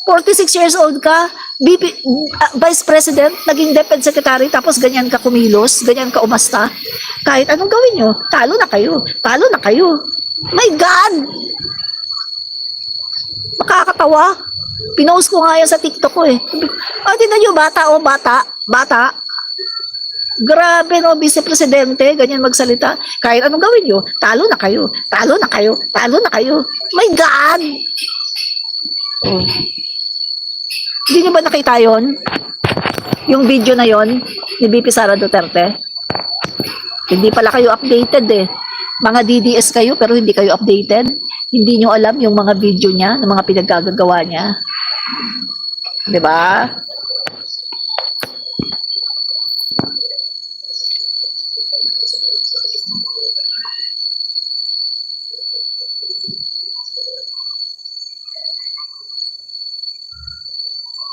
46 years old ka, Vice President, naging Defense Secretary, tapos ganyan ka kumilos, ganyan ka umasta. Kahit anong gawin niyo, talo na kayo. My God! Nakakatawa. Pinost ko nga yan sa TikTok ko eh. Tignan nyo, bata. Grabe no, Vice Presidente, ganyan magsalita. Kahit anong gawin nyo, talo na kayo. My God! Hindi nyo ba nakita yon? Yung video na yon ni VP Sara Duterte? Hindi pala kayo updated eh. Mga DDS kayo pero hindi kayo updated. Hindi nyo alam yung mga video niya, ng mga pinaggagawa niya. Diba?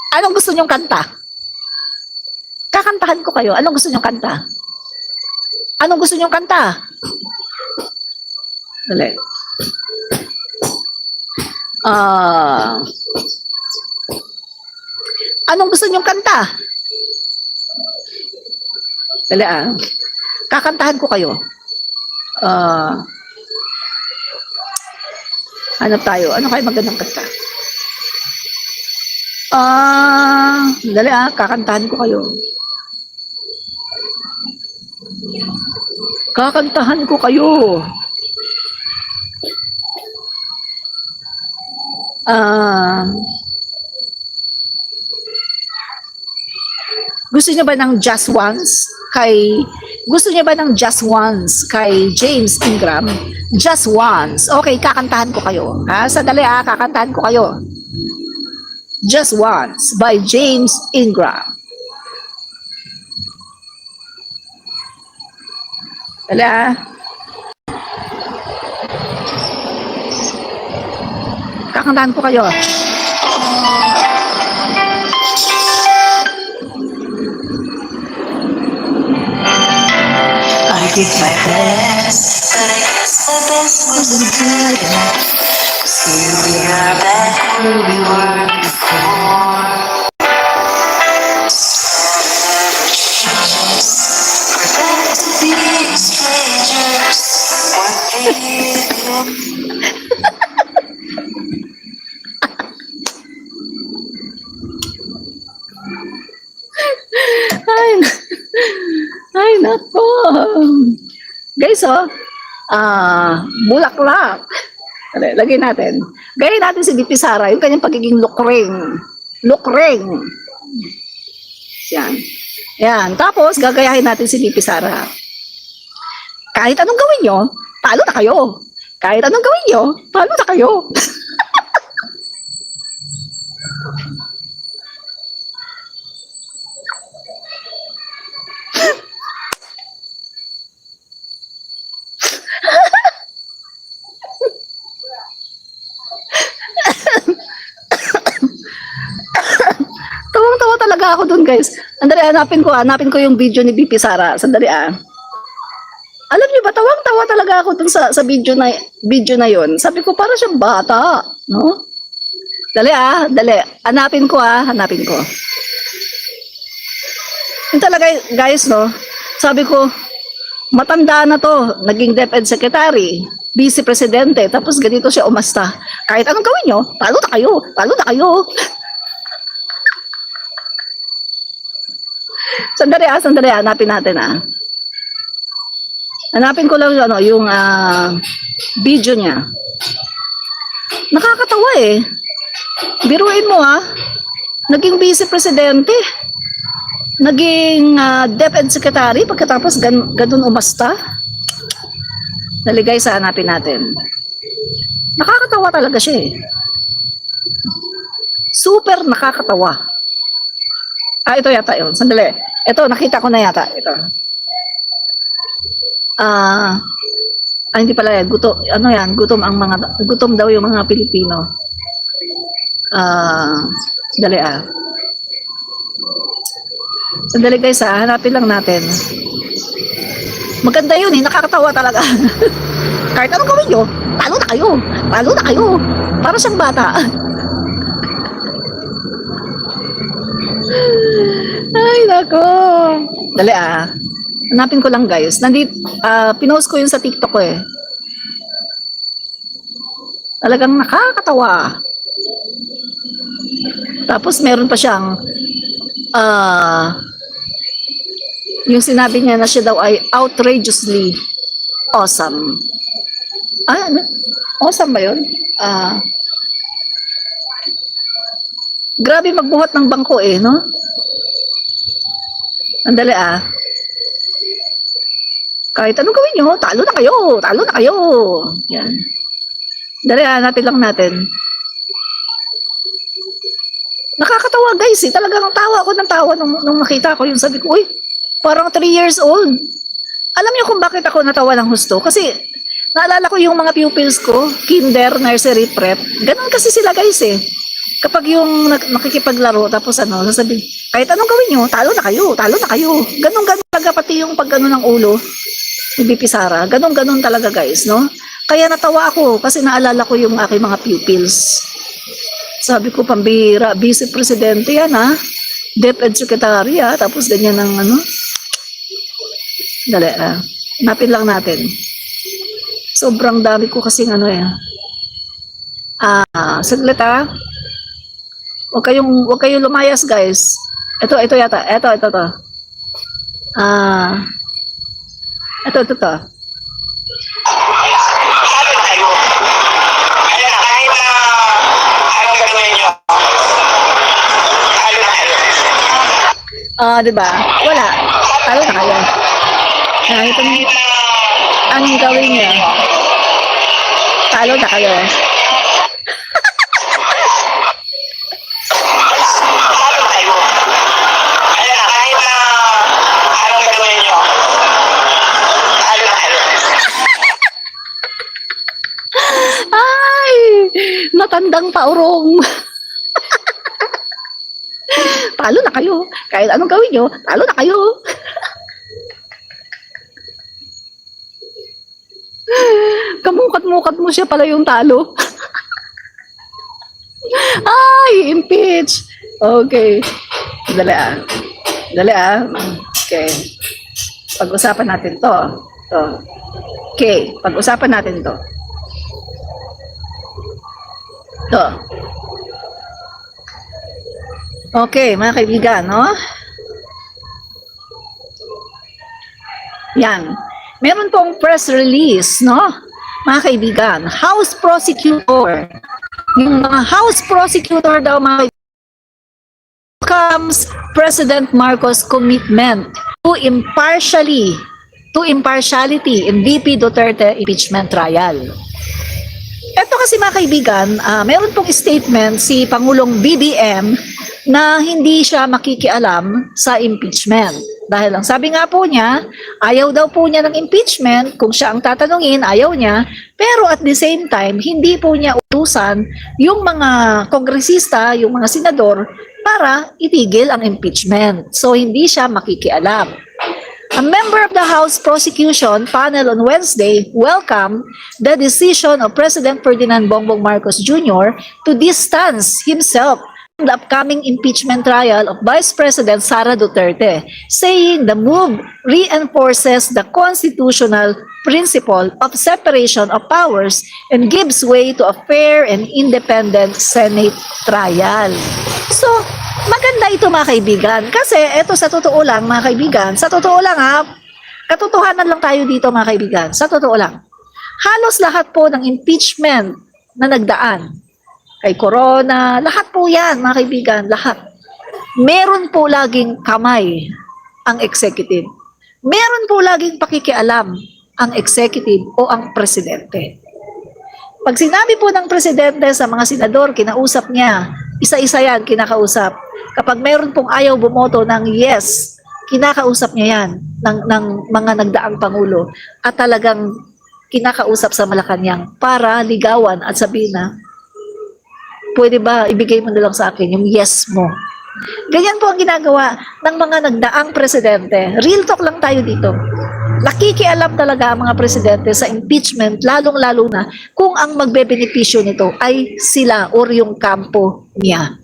Anong gusto nyong kanta? Kakantahan ko kayo. Anong gusto nyong kanta? Anong gusto niyong kanta? Dali. Ah, anong gusto niyong kanta? Dali kakantahan ko kayo. Hanap tayo. Ano kayo magandang kanta? Dali kakantahan ko kayo. Kakantahan ko kayo. Gusto niyo ba ng Just Once kay James Ingram? Just Once. Okay, kakantahan ko kayo. Sandali kakantahan ko kayo. Just Once by James Ingram. Dali kakantahan ko kayo.
I did my best, but I guess the best wasn't good enough. 'Cause here we are back where we were before. We're back to being strangers. What
Ay, ay nako. Guys, bulaklak. Lagay natin. Gaya natin si DP Sara, yung kanyang pagiging lukring. Lukring. Yan. Yan. Tapos, gagayahin natin si DP Sara. Kahit anong gawin nyo, talo na kayo. Kahit anong gawin nyo, talo na kayo. Tawang-tawa talaga ako dun, guys. Sandali, hanapin ko yung video ni BP Sara. Sandali Alam niyo ba, tawang-tawa talaga ako dun sa video na yon. Sabi ko, para siyang bata, no? Dali dali. Hanapin ko. Yung talaga, guys, no? Sabi ko, matanda na to, naging DepEd Secretary, Vice Presidente, tapos ganito siya umasta. Kahit anong gawin nyo, talo na kayo, talo na kayo. Sandali, hanapin natin Hanapin ko lang yung video niya. Nakakatawa Biruin mo naging Vice Presidente, naging DepEd Secretary, pagkatapos ganun umasta. Dali guys, hanapin natin. Nakakatawa talaga siya Super nakakatawa. Ito yata yun. Sandali. Ito, nakita ko na yata. Ito. Hindi pala gutom. Ano yan? Gutom daw yung mga Pilipino. Dali Sandali guys hanapin lang natin. Maganda yun nakakatawa talaga. Kahit anong gawin nyo, talo na kayo. Talo na kayo. Para siyang bata. Ay, nako. Dali hanapin ko lang guys. Pinost ko yun sa TikTok ko Talagang nakakatawa. Tapos meron pa siyang yung sinabi niya na siya daw ay outrageously awesome. Ano? Awesome ba yun? Grabe magbuhat ng bangko no? Andali Kahit anong gawin nyo, talo na kayo, talo na kayo. Yan. Dali hanapin lang natin. Nakakatawa guys Talagang tawa ako ng tawa nung nakita ko yun. Sabi ko, uy, parang 3 years old. Alam niyo kung bakit ako natawa ng husto? Kasi naalala ko yung mga pupils ko, kinder, nursery, prep. Ganon kasi sila guys Kapag yung nakikipaglaro, tapos sasabihin, kahit anong gawin nyo, talo na kayo, talo na kayo. Ganon talaga pati yung pag ng ulo. ni VP Sara. Ganon-ganon talaga guys, no? Kaya natawa ako kasi naalala ko yung aking mga pupils. Sabi ko, pambira, vice presidente yan ha. DepEd secretary ha. Tapos ganyan ng ano. Dali napin lang natin. Sobrang dami ko kasing ano eh. Saglit ha. Huwag kayong lumayas guys. Ito yata. Ito. Ito.
Sabi na kayo. Ayan na, kahit na anong gagawin nyo, talo na kayo.
Diba? Wala. Talo na kayo. Kahit anong gawin niya. Talo na kayo.
Sabi na kayo. Ayan na, kahit na anong gagawin nyo, talo na kayo.
Ay! Matandang paurong. Talo na kayo. Kahit anong gawin nyo, talo na kayo. Kamukat-mukat mo siya pala yung talo. Ay, impeach. Okay. Dali Okay. Pag-usapan natin to. Okay, pag-usapan natin to. Okay, mga kaibigan, no? Yan. Meron pong press release, no? Mga kaibigan, House Prosecutor. Yung mga House Prosecutor daw, mga kaibigan, comes President Marcos' commitment to impartiality in VP Duterte impeachment trial. Ito kasi mga kaibigan, meron pong statement si Pangulong BBM na hindi siya makikialam sa impeachment. Dahil ang sabi nga po niya, ayaw daw po niya ng impeachment, kung siya ang tatanungin, ayaw niya, pero at the same time, hindi po niya utusan yung mga kongresista, yung mga senador, para itigil ang impeachment. So hindi siya makikialam. A member of the House Prosecution panel on Wednesday welcomed the decision of President Ferdinand Bongbong Marcos Jr. to distance himself from the upcoming impeachment trial of Vice President Sara Duterte, saying the move reinforces the constitutional principle of separation of powers and gives way to a fair and independent Senate trial. So, maganda ito mga kaibigan. Kasi ito sa totoo lang mga kaibigan, sa totoo lang katotohanan lang tayo dito mga kaibigan, sa totoo lang. Halos lahat po ng impeachment na nagdaan, kay Corona, lahat po yan mga kaibigan, lahat. Meron po laging kamay ang executive. Meron po laging pakikialam ang executive o ang presidente. Pag sinabi po ng presidente sa mga senador, kinausap niya, isa-isa yan, kinakausap. Kapag meron pong ayaw bumoto ng yes, kinakausap niya yan ng mga nagdaang pangulo at talagang kinakausap sa Malacanang para ligawan at sabihin na, pwede ba ibigay mo na lang sa akin yung yes mo. Ganyan po ang ginagawa ng mga nagdaang presidente. Real talk lang tayo dito. Nakikialam talaga ang mga presidente sa impeachment, lalong-lalo na kung ang magbebenepisyo nito ay sila or yung kampo niya.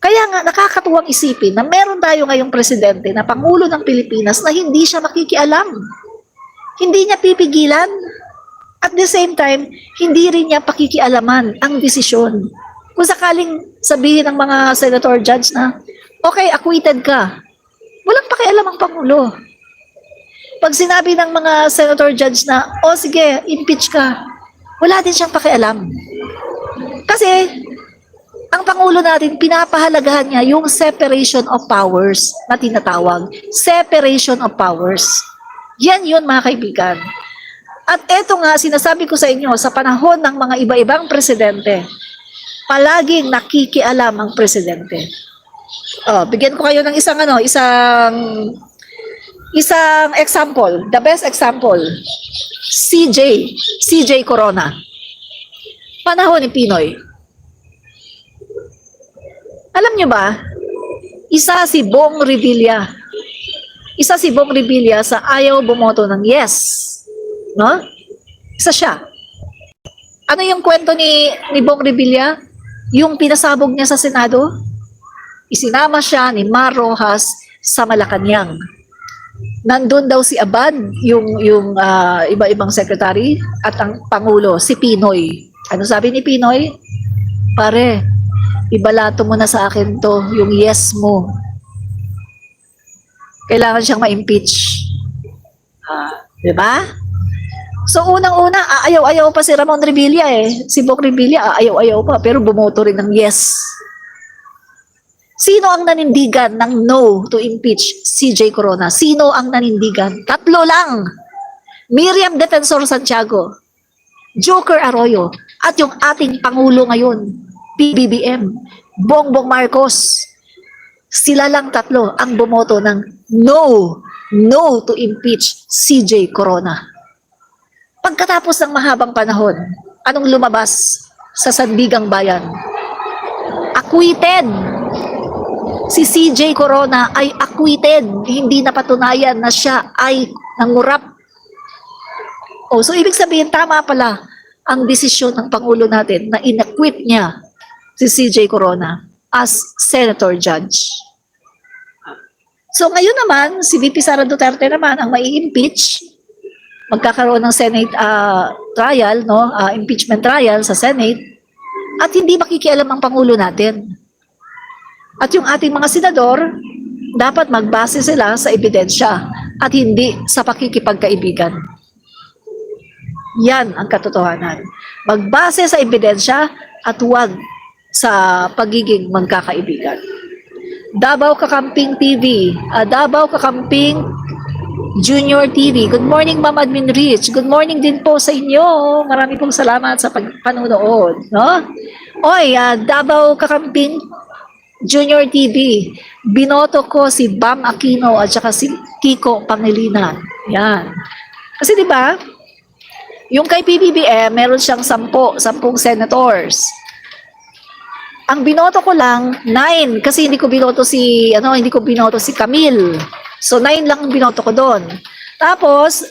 Kaya nga, nakakatuwang isipin na meron tayo ngayong presidente na Pangulo ng Pilipinas na hindi siya makikialam. Hindi niya pipigilan. At the same time, hindi rin niya pakikialaman ang desisyon. Kung sakaling sabihin ng mga senator judge na, okay, acquitted ka, walang pakialam ang Pangulo. Pag sinabi ng mga senator judge na, oh sige, impeach ka, wala din siyang pakialam. Kasi, ang Pangulo natin, pinapahalagahan niya yung separation of powers na tinatawag. Separation of powers. Yan yun mga kaibigan. At eto nga, sinasabi ko sa inyo, sa panahon ng mga iba-ibang presidente, palaging nakikialam ang presidente. Bigyan ko kayo ng isang example, the best example, CJ Corona. Panahon ni Pinoy. Alam nyo ba, isa si Bong Revilla Isa si Bong Revilla sa ayaw bumoto ng yes. No? Isa siya. Ano yung kwento ni Bong Revilla? Yung pinasabog niya sa Senado? Isinama siya ni Mar Rojas sa Malacanang. Nandun daw si Abad, yung iba-ibang secretary, at ang Pangulo, si Pinoy. Ano sabi ni Pinoy? Pare, ibalato mo na sa akin to, yung yes mo. Kailangan siyang ma-impeach. Diba? So unang-una, ayaw-ayaw pa si Ramon Revilla eh. Si Bong Revilla, ayaw-ayaw pa, pero bumoto rin ng yes. Sino ang nanindigan ng no to impeach CJ Corona? Sino ang nanindigan? Tatlo lang. Miriam Defensor Santiago, Joker Arroyo, at yung ating Pangulo ngayon, PBBM, Bongbong Marcos. Sila lang tatlo ang bumoto ng no to impeach CJ Corona. Pagkatapos ng mahabang panahon, anong lumabas sa Sandigang Bayan? Acquitted. Si CJ Corona ay acquitted. Hindi napatunayan na siya ay nangurap. So ibig sabihin, tama pala ang desisyon ng Pangulo natin na inacquit niya si CJ Corona as Senator Judge. So ngayon naman, si VP Sara Duterte naman ang mai-impeach. Magkakaroon ng Senate trial, no? Impeachment trial sa Senate. At hindi makikialam ang Pangulo natin. At yung ating mga senador, dapat magbase sila sa ebidensya at hindi sa pakikipagkaibigan. Yan ang katotohanan. Magbase sa ebidensya at huwag sa pagiging magkakaibigan. Davao Kakamping TV, Davao Kakamping Junior TV. Good morning, Ma'am Admin Rich. Good morning din po sa inyo. Marami pong salamat sa panonood. No? Oy, Davao Kakamping Junior TV. Binoto ko si Bam Aquino at saka si Kiko Pangilinan. Yan. Kasi di ba, yung kay PBBM, meron siyang 10 senators. Ang binoto ko lang 9 kasi hindi ko binoto si Camille. So 9 lang ang binoto ko doon. Tapos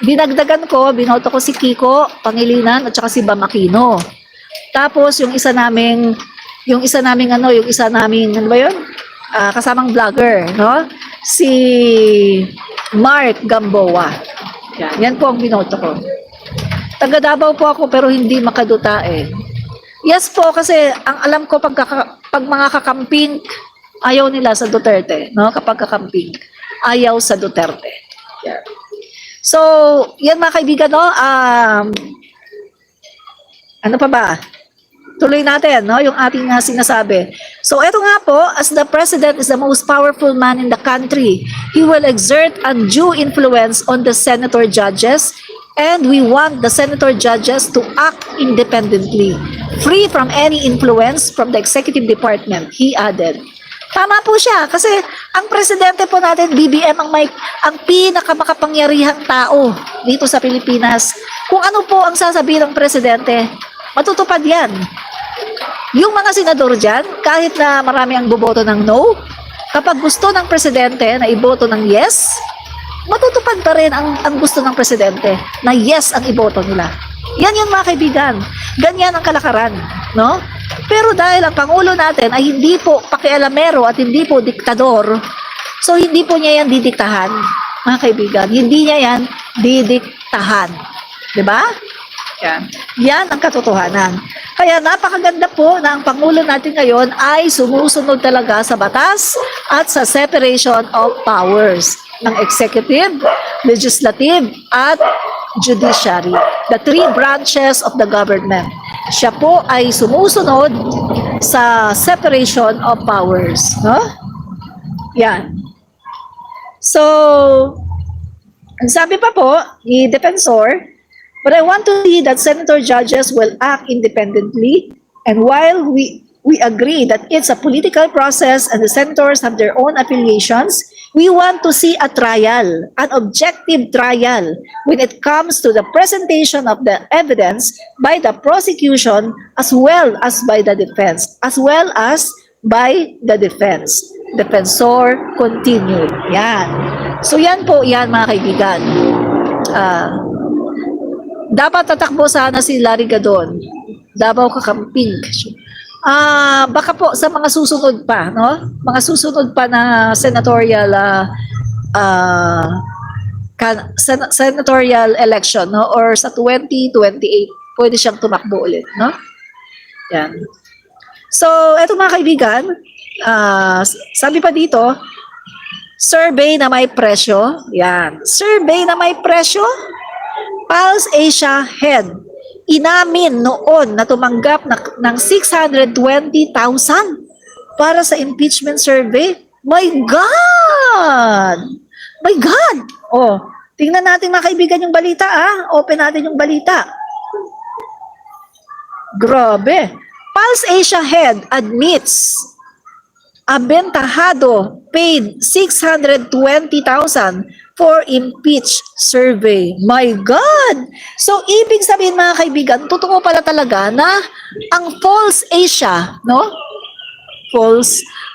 dinagdagan ko, binoto ko si Kiko Pangilinan at saka si Bam Aquino. Tapos yung isa naming ano ba 'yun? Kasamang vlogger, no? Si Mark Gamboa. Yan po ang binoto ko. Taga Davao po ako pero hindi makadutae. Yes po, kasi ang alam ko pag mga kakamping, ayaw nila sa Duterte, no? Kapag kakamping, ayaw sa Duterte. Yeah. So, yan mga kaibigan, no? Ano pa ba? Tuloy natin, no? Yung ating sinasabi. So, eto nga po, as the President is the most powerful man in the country, he will exert undue influence on the senator judges, and we want the senator judges to act independently, free from any influence from the executive department, he added. Tama po siya, kasi ang presidente po natin, BBM, ang pinakamakapangyarihang tao dito sa Pilipinas. Kung ano po ang sasabihin ng presidente, matutupad yan. Yung mga senador dyan, kahit na marami ang boboto ng no, kapag gusto ng presidente na iboto ng yes, matutupad pa rin ang gusto ng presidente na yes ang iboto nila. Yan yung mga kaibigan. Ganyan ang kalakaran, no? Pero dahil ang Pangulo natin ay hindi po pakialamero at hindi po diktador, so hindi po niya yan didiktahan, mga kaibigan. Hindi niya yan didiktahan. Diba? Yan ang katotohanan. Kaya napakaganda po na ang Pangulo natin ngayon ay sumusunod talaga sa batas at sa separation of powers ng executive, legislative, at judiciary. The 3 branches of the government. Siya po ay sumusunod sa separation of powers. No? Yan. So, ang sabi pa po ni Defensor, but I want to see that senator judges will act independently, and while we agree that it's a political process and the senators have their own affiliations, we want to see a trial, an objective trial, when it comes to the presentation of the evidence by the prosecution as well as by the defense. Defensor continued. Yan. So yan po, yan mga kaibigan. Dapat tatakbo sana si Larry Gadon. Davao Kakamping. Baka po sa mga susunod pa, no? Mga susunod pa na senatorial senatorial election, no? Or sa 2028, pwede siyang tumakbo ulit, no? Yan. So, eto mga kaibigan, sabi pa dito, survey na may presyo. Yan. Survey na may presyo. Pulse Asia head. Inamin noon na tumanggap ng 620,000 para sa impeachment survey. My God! My God! Oh, tingnan natin mga kaibigan yung balita, Open natin yung balita. Grabe. Pulse Asia head admits Abentahado paid 620,000 for impeach survey. My God! So, ibig sabihin mga kaibigan, totoo pala talaga na ang Pulse Asia, no?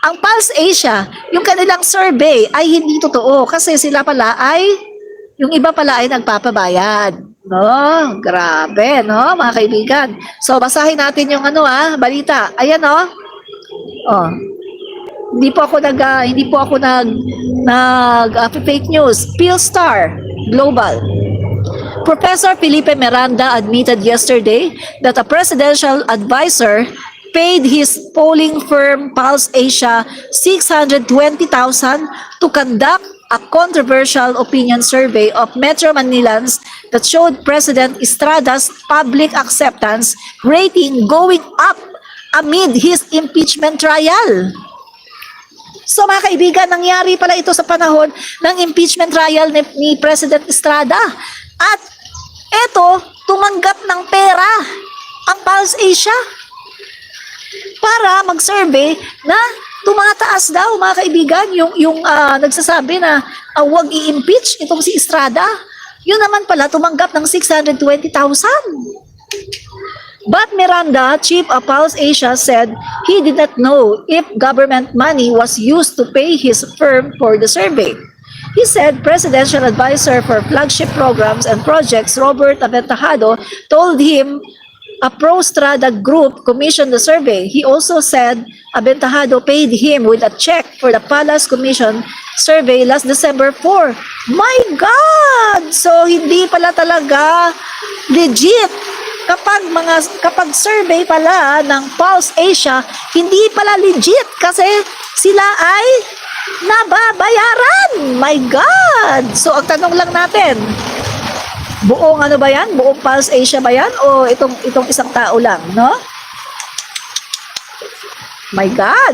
Ang Pulse Asia, yung kanilang survey ay hindi totoo kasi sila pala ay, yung iba pala ay nagpapabayad. No, grabe, no, mga kaibigan. So, basahin natin yung balita. Ayan, no? Oh. Hindi po ako nag fake news. Philstar Global. Professor Felipe Miranda admitted yesterday that a presidential advisor paid his polling firm Pulse Asia 620,000 to conduct a controversial opinion survey of Metro Manilans that showed President Estrada's public acceptance rating going up amid his impeachment trial. So mga kaibigan, nangyari pala ito sa panahon ng impeachment trial ni President Estrada. At eto, tumanggap ng pera ang Pulse Asia para mag-survey na tumataas daw mga kaibigan yung nagsasabi na huwag i-impeach itong si Estrada. Yun naman pala tumanggap ng 620,000. But Miranda, chief of Pulse Asia, said he did not know if government money was used to pay his firm for the survey. He said presidential advisor for flagship programs and projects Robert Aventahado told him a pro-Strada group commissioned the survey. He also said Aventahado paid him with a check for the Palace Commission survey last December 4. My God! So hindi pala talaga legit. Kapag survey pala ng Pulse Asia, hindi pala legit kasi sila ay nababayaran. My God! So ang tanong lang natin, buong ba yan? Buong Pulse Asia ba yan? O itong isang tao lang, no? My God!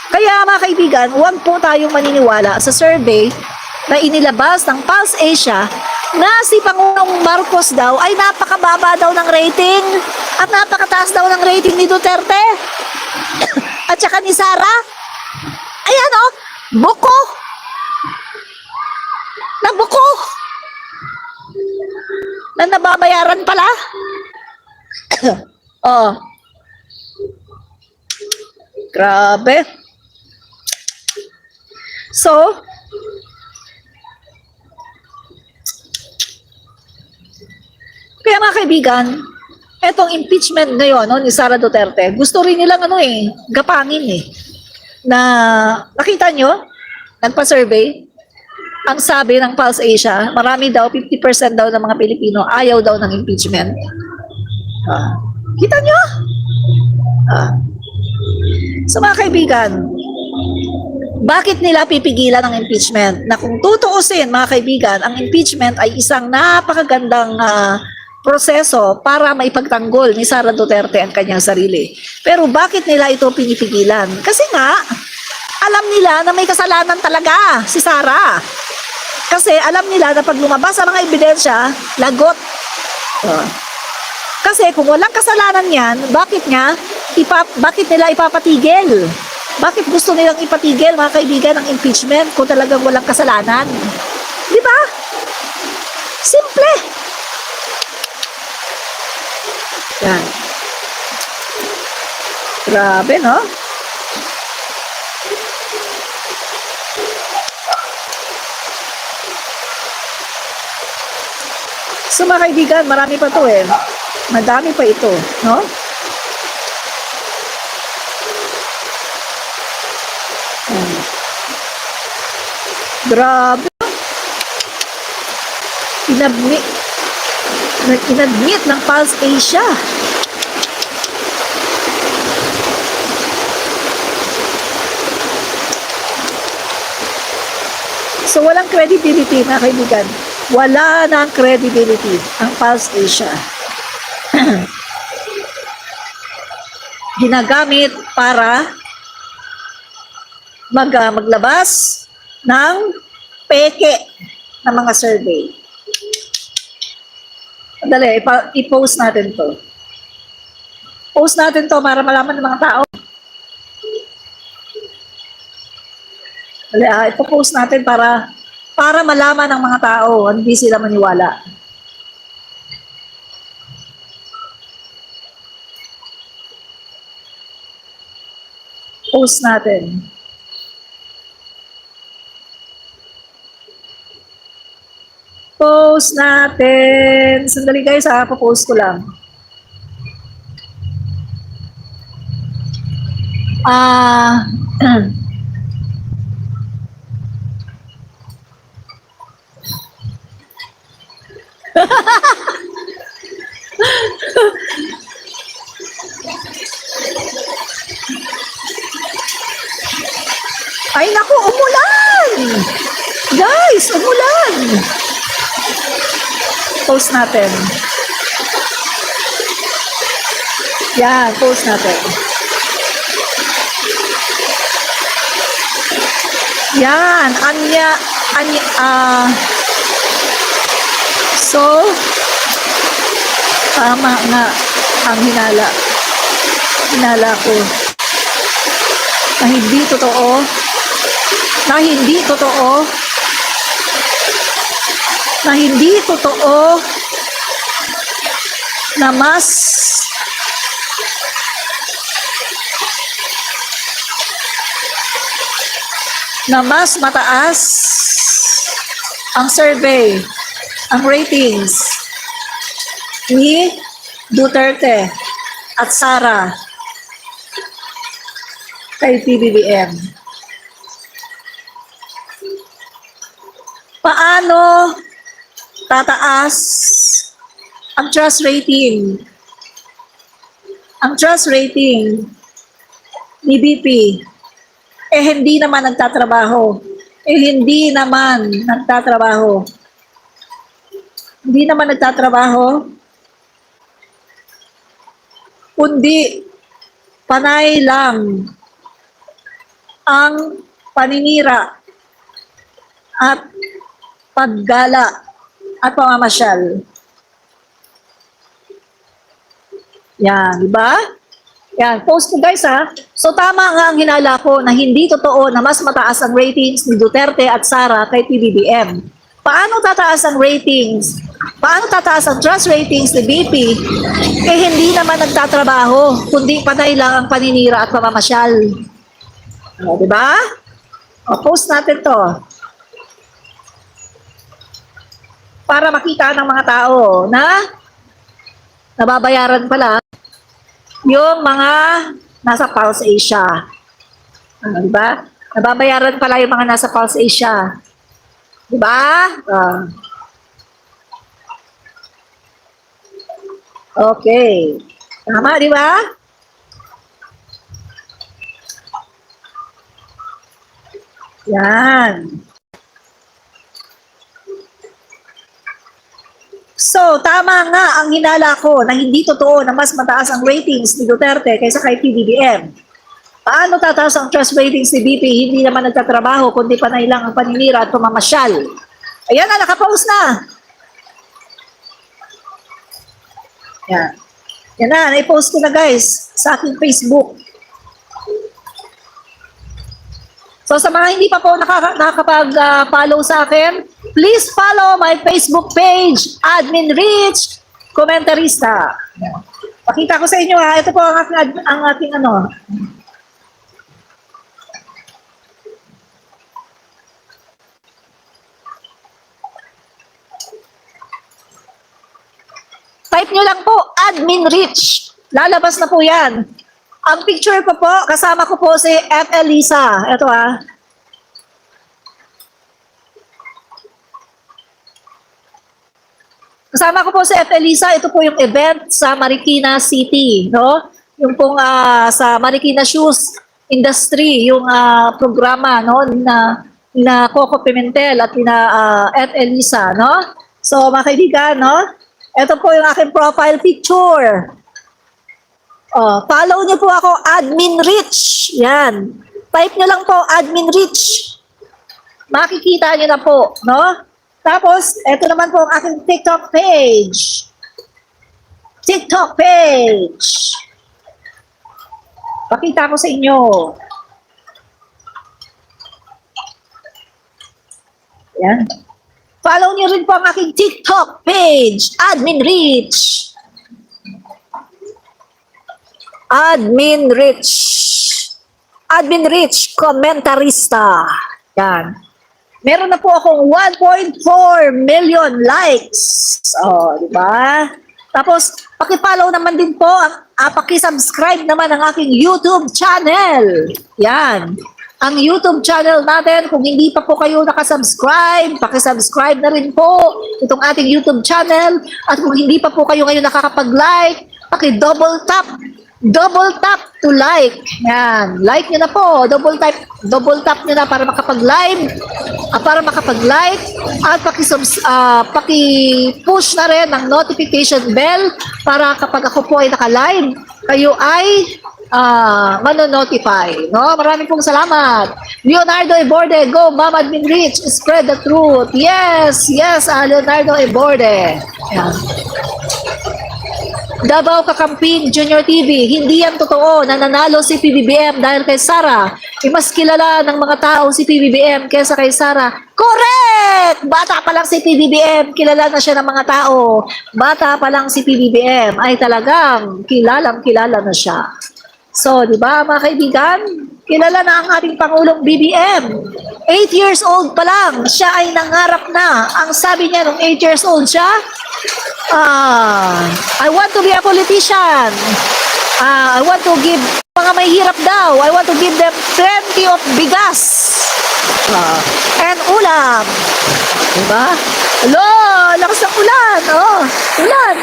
Kaya mga kaibigan, huwag po tayong maniniwala sa survey na inilabas ng Pulse Asia na si Pangulong Marcos daw ay napakababa daw ng rating at napakataas daw ng rating ni Duterte at saka ni Sara. Ayan buko. Nabuko. Na nababayaran pala. Grabe. So, kaya mga kaibigan, etong impeachment ngayon ni Sara Duterte, gusto rin nilang gapangin na nakita nyo, nagpa-survey, ang sabi ng Pulse Asia, marami daw, 50% daw ng mga Pilipino ayaw daw ng impeachment. Kita nyo? So mga kaibigan, bakit nila pipigilan ang impeachment? Na kung tutuusin mga kaibigan, ang impeachment ay isang napakagandang proseso para maipagtanggol ni Sara Duterte ang kanyang sarili. Pero bakit nila ito pinipigilan? Kasi nga, alam nila na may kasalanan talaga si Sara. Kasi alam nila na pag lumabas ang mga ebidensya, lagot. Kasi kung walang kasalanan yan, bakit nila ipapatigil? Bakit gusto nilang ipatigil, mga kaibigan, ang impeachment kung talagang walang kasalanan? Di ba? Simple. Yan. Grabe, no? So mga kaibigan, marami pa to eh. Madami pa ito, no? Grabe. Inadmit, inadmit ng Pulse Asia. So walang credibility mga kaibigan. Wala nang credibility ang Pulse Asia. Ginagamit para maglabas ng peke ng mga survey. Dali, i-post natin to. Post natin to para malaman ng mga tao. Dali, ipo-post natin para malaman ng mga tao, hindi sila maniwala. Post natin. Post natin. Sandali guys, post ko lang. Ay naku, umulan! Guys, umulan! Post natin. Yan, post natin. Yan, so, tama nga ang hinala ko na hindi totoo na mas mataas ang survey, ang ratings ni Duterte at Sara kay PBBM. Paano tataas ang trust rating? Ang trust rating ni BP hindi naman nagtatrabaho. Hindi naman nagtatrabaho. Kundi panay lang ang paninira at paggala at pamamasyal. Yan, di ba? Yan, post ko guys ha. So tama nga ang hinala ko na hindi totoo na mas mataas ang ratings ni Duterte at Sara kay PBBM. Paano tataas ang ratings? Paano tataas ang trust ratings ni BP? Hindi naman nagtatrabaho, kundi panay lang ang paninira at pamamasyal. O, di ba? O, post natin to. Para makita ng mga tao na nababayaran pala yung mga nasa Pulse Asia. Diba? Nababayaran pala yung mga nasa Pulse Asia. Diba? Okay. Tama, diba? Yan. So, tama nga ang hinala ko na hindi totoo na mas mataas ang ratings ni Duterte kaysa kay PBBM. Paano tataas ang trust ratings ni BP? Hindi naman nagtatrabaho, kundi panay lang ang paninira at pamamasyal. Ayan na, nakapost na. Yan. Yan na, naipost ko na guys sa aking Facebook. So sa mga hindi pa po nakakapag-follow sa akin, please follow my Facebook page, Admin Rich Comentarista. Pakita ko sa inyo ha, ito po ang ating ano. Type nyo lang po, Admin Rich. Lalabas na po yan. Ang picture ko po, kasama ko po si F. Elisa. Ito Kasama ko po si F. Elisa. Ito po yung event sa Marikina City. No? Yung pong sa Marikina Shoes Industry, yung programa no, na Coco Pimentel at F. Elisa. No? So mga kaibigan, no? Ito po yung aking profile picture. Follow niyo po ako, Admin Rich. Yan. Type niyo lang po, Admin Rich. Makikita niyo na po, no? Tapos, ito naman po ang aking TikTok page. TikTok page. Pakita ko sa inyo. Yan. Follow niyo rin po ang aking TikTok page, Admin Rich. Admin Rich. Admin Rich, komentarista. Yan. Meron na po akong 1.4 million likes. Di ba? Tapos, paki-follow naman din po, paki-subscribe naman ang aking YouTube channel. Yan. Ang YouTube channel natin, kung hindi pa po kayo nakasubscribe, paki-subscribe na rin po itong ating YouTube channel. At kung hindi pa po kayo ngayon nakakapag-like, paki-double tap to like. Yan. Like nyo na po. Double tap nyo na para makapag-like. At paki-push na rin ang notification bell para kapag ako po ay naka-live, kayo ay manonotify. No? Maraming pong salamat. Leonardo Eborde, go Ma'am Admin Rich, spread the truth. Yes, Leonardo Eborde. Yan. Davao Kakamping Junior TV, hindi yan totoo na nanalo si PBBM dahil kay Sara. Mas kilala ng mga tao si PBBM kaysa kay Sara. Correct! Bata pa lang si PBBM, kilala na siya ng mga tao. Bata pa lang si PBBM ay talagang kilala na siya. So, di ba mga kaibigan? Kilala na ang ating Pangulong BBM. 8 years old pa lang, siya ay nangarap na. Ang sabi niya nung 8 years old siya, I want to be a politician. I want to give mga may hirap daw. I want to give them plenty of bigas. And ulam. Diba? Hello, lakas ng ulan. Ulan.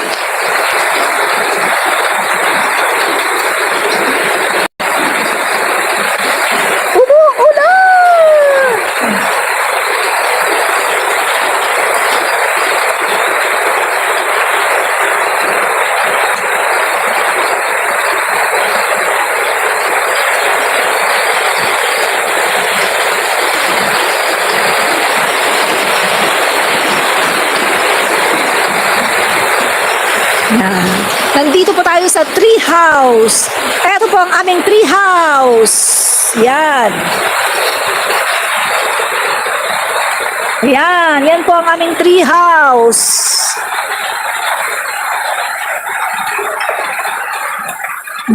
Nandito po tayo sa tree house. Ito po ang aming tree house. Yan. Yan po ang aming tree house.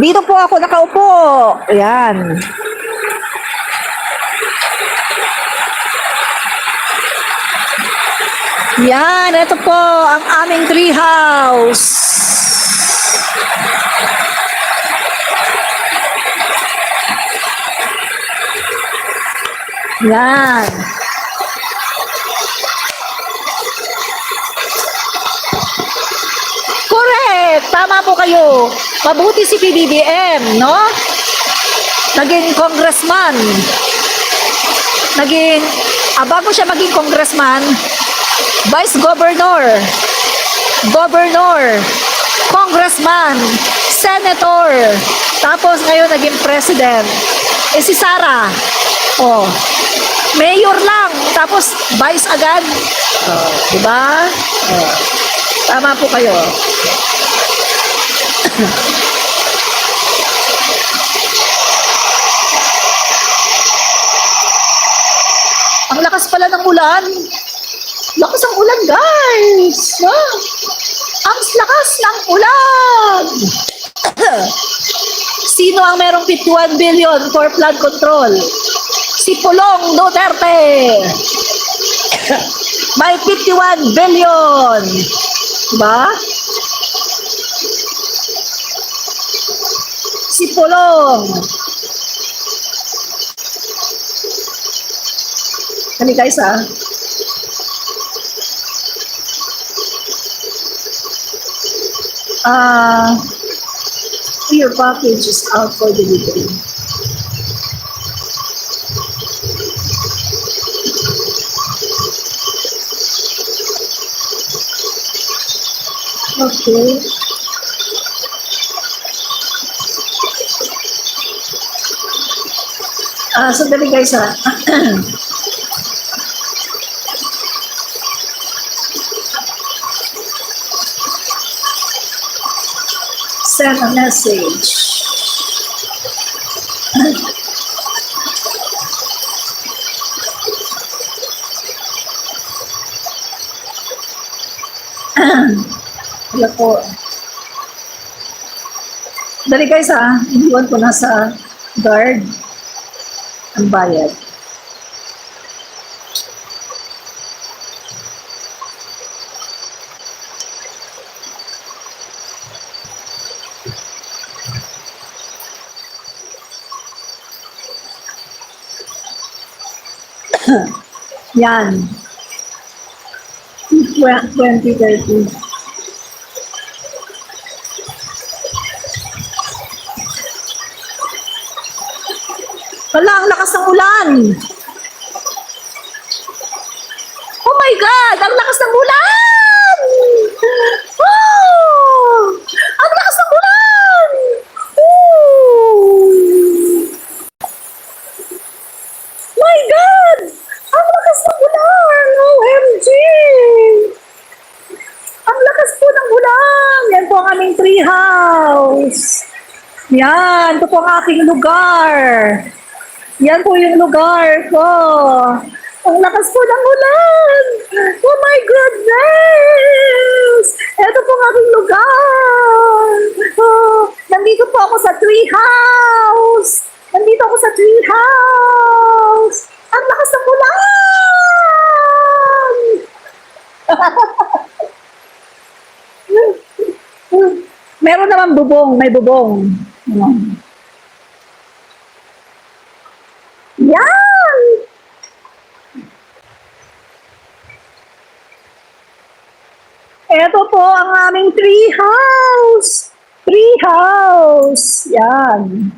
Dito po ako nakaupo. Yan. Yan, ito po ang aming tree house. Yan. Correct! Tama po kayo. Mabuti si PBBM, no? Naging congressman. Bago siya maging congressman, vice governor, congressman, senator, tapos ngayon naging president. Si Sara, mayor lang, tapos vice agad. Diba? Tama po kayo. Ang lakas pala ng ulan. Lakas ang ulan, guys. Ang lakas ng ulan. Sino ang merong 51 billion for flood control? Si Pulong Duterte. May 51 billion. Diba? Sipolong. Kani guys ah. Your package is out for delivery. Okay. Sandali guys ah. Send a message. Wala po. Dali guys ah, iniwan ko na sa guard ang bayad. Yan. 2030. Wala, ang lakas ng ulan. Oh my God! Ang lakas ng ulan! Oh! Ang lakas ng ulan! Oh! My God! Ang lakas ng ulan! OMG! Ang lakas po ng ulan! Yan po ang aming tree house. Yan, ito po ang aking lugar. Yan po yung lugar ko. Ang lakas po ng ulan. Oh my goodness! Ito po ang aking lugar. Oh, nandito po ako sa tree house. Nandito ako sa tree house. Ang lakas ng ulan! Meron naman bubong. May bubong. Yan! Ito po ang aming tree house. Tree house. Yan.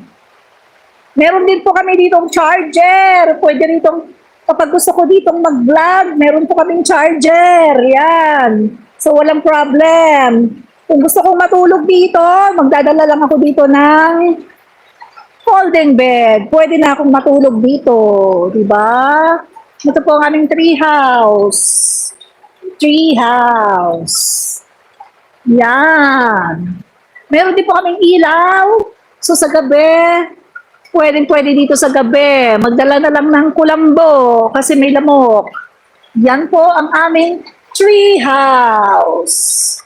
Meron din po kami ditong charger. Pwede ditong, kapag gusto ko ditong mag-vlog, meron po kaming charger. Yan. So, walang problem. Kung gusto kong matulog dito, magdadala lang ako dito ng folding bed. Pwede na akong matulog dito. Diba? Ito po ang aming tree house. Tree house. Yan. Meron din po kaming ilaw. So sa gabi, pwede dito sa gabi. Magdala na lang ng kulambo kasi may lamok. Yan po ang aming tree house.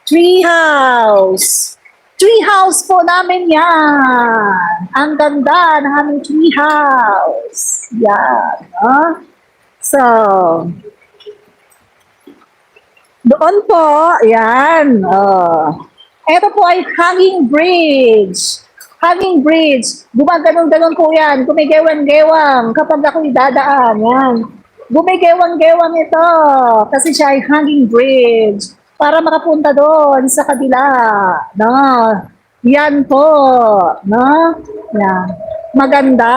Tree house. Tree house po namin yan. Ang ganda ng aming tree house. Yan. So, doon po, yan. Ito po ay hanging bridge. Hanging bridge. Gumaganon-ganon po yan. Gumigewang-gewang kapag ako'y dadaan. Yan. Gumigewang-gewang ito. Kasi siya ay hanging bridge. Para makapunta doon sa kabila. No? Yan po. No? Yan. Maganda.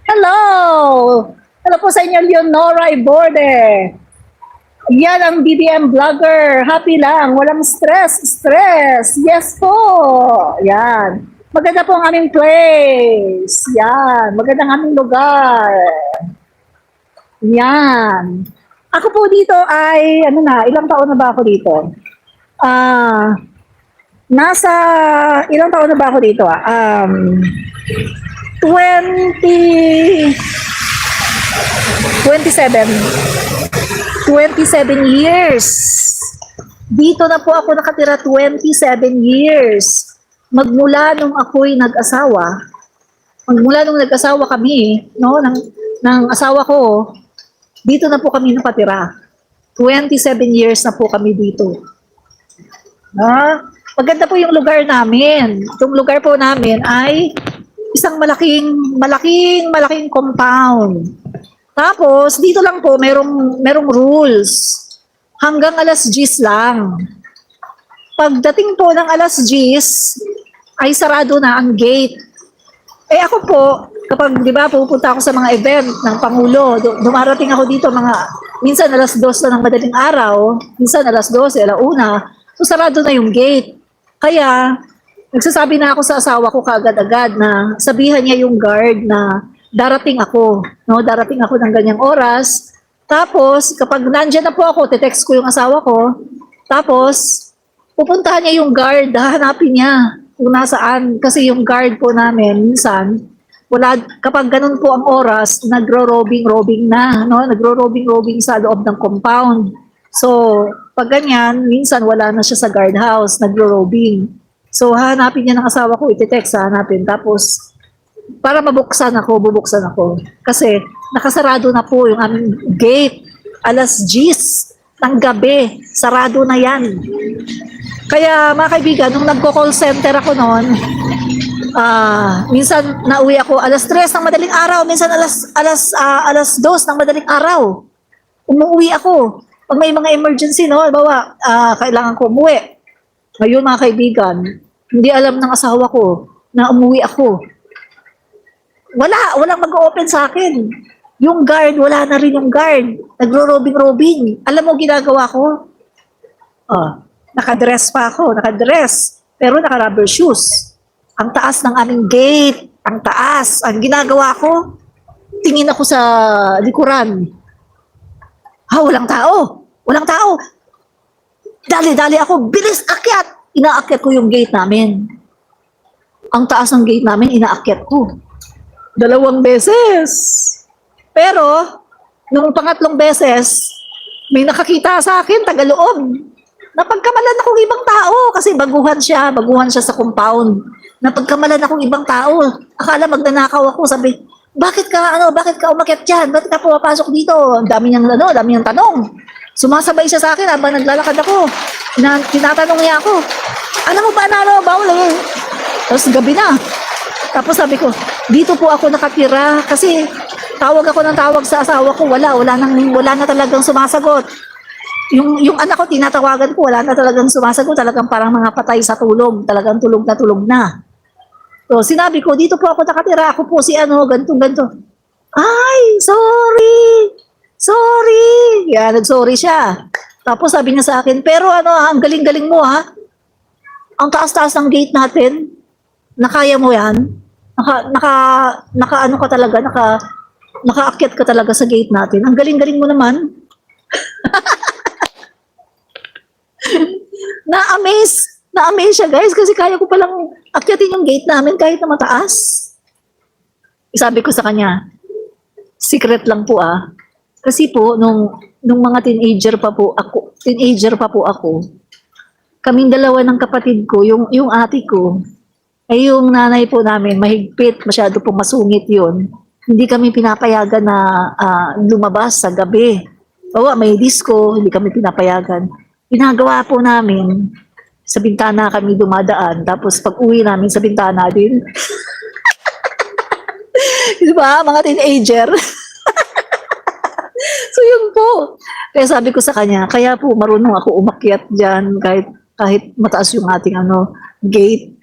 Hello! Hello po sa inyo, Leonora Iborde. Yan ang BBM vlogger. Happy lang. Walang stress. Yes po. Yan. Maganda po ang aming place. Yan. Maganda ang aming lugar. Yan. Ako po dito ay, ilang taon na ba ako dito? Ilang taon na ba ako dito? 27 years. Dito na po ako nakatira 27 years. Magmula nung ako'y nag-asawa. Magmula nung nag-asawa kami, no, ng asawa ko, dito na po kami nakatira. 27 years na po kami dito. maganda po yung lugar namin. Yung lugar po namin ay isang malaking compound. Tapos, dito lang po, merong rules. Hanggang alas 10 lang. Pagdating po ng alas 10, ay sarado na ang gate. Eh ako po, kapag di ba pupunta ako sa mga event ng Pangulo, dumarating ako dito minsan alas 2 na ng madaling araw, minsan alas 12, alauna, so sarado na yung gate. Kaya, nagsasabi na ako sa asawa ko kaagad-agad na sabihan niya yung guard na darating ako, no? Darating ako ng ganyang oras. Tapos, kapag nandyan na po ako, te-text ko yung asawa ko. Tapos, pupuntahan niya yung guard, hahanapin niya kung nasaan. Kasi yung guard po namin, minsan, kapag ganun po ang oras, nagro-robing na, no? Nagro-robing sa loob ng compound. So, pag ganyan, minsan wala na siya sa guardhouse, nagro-robing. So, hahanapin niya ng asawa ko, iti-text, hahanapin. Tapos, para bubuksan ako. Kasi, nakasarado na po yung aming gate. Alas 10 ng gabi, sarado na yan. Kaya mga kaibigan, nung nagko-call center ako noon, minsan nauwi ako alas 3 ng madaling araw, minsan alas 2 ng madaling araw. Umuwi ako. Pag may mga emergency, no, halimbawa, kailangan ko umuwi. Ngayon mga kaibigan, hindi alam ng asawa ko na umuwi ako. Walang mag-open sa akin. Yung guard, wala na rin yung guard. Nagro-robing. Alam mo ginagawa ko? Nakadress pa ako, pero naka-rubber shoes. Ang taas ng aming gate, ang taas. Ang ginagawa ko, tingin ako sa likuran. Walang tao. Dali ako, bilis, akyat. Inaakyat ko yung gate namin. Ang taas ng gate namin, inaakyat ko. 2 beses. Pero, nung pangatlong beses, may nakakita sa akin, tagaloob. Napagkamalan akong ibang tao kasi baguhan siya sa compound. Napagkamalan akong ibang tao. Akala magnanakaw ako, sabi, bakit ka umakyat diyan? Bakit ka pumapasok dito? Ang dami niyang tanong. Sumasabay siya sa akin habang naglalakad ako. Tinatanong niya ako, ano mo ba bawal eh? Tapos gabi na. Tapos sabi ko, dito po ako nakatira kasi tawag ako ng tawag sa asawa ko, wala na talagang sumasagot. Yung anak ko, tinatawagan ko, wala na talagang sumasagot, talagang parang mga patay sa tulog, talagang tulog na. So, sinabi ko, dito po ako nakatira, ako po si ganto. Ay, sorry. Yan, nag-sorry siya. Tapos sabi niya sa akin, pero ang galing-galing mo ha, ang taas-taas ng gate natin, nakaya mo yan, nakaakyat ka talaga sa gate natin, ang galing-galing mo naman. Na-amaze siya guys kasi kaya ko palang akyatin yung gate namin kahit na mataas. Sabi ko sa kanya, secret lang po kasi po nung mga teenager pa po ako, kaming dalawa ng kapatid ko, yung ate ko, ay yung nanay po namin mahigpit, masyado po masungit yun. Hindi kami pinapayagan na lumabas sa gabi. May disco, hindi kami pinapayagan. Ginagawa po namin, sa bintana kami dumadaan, tapos pag uwi namin sa bintana din. Di ba, mga teenager? So yun po. Kaya sabi ko sa kanya, kaya po marunong ako umakyat dyan kahit mataas yung ating gate.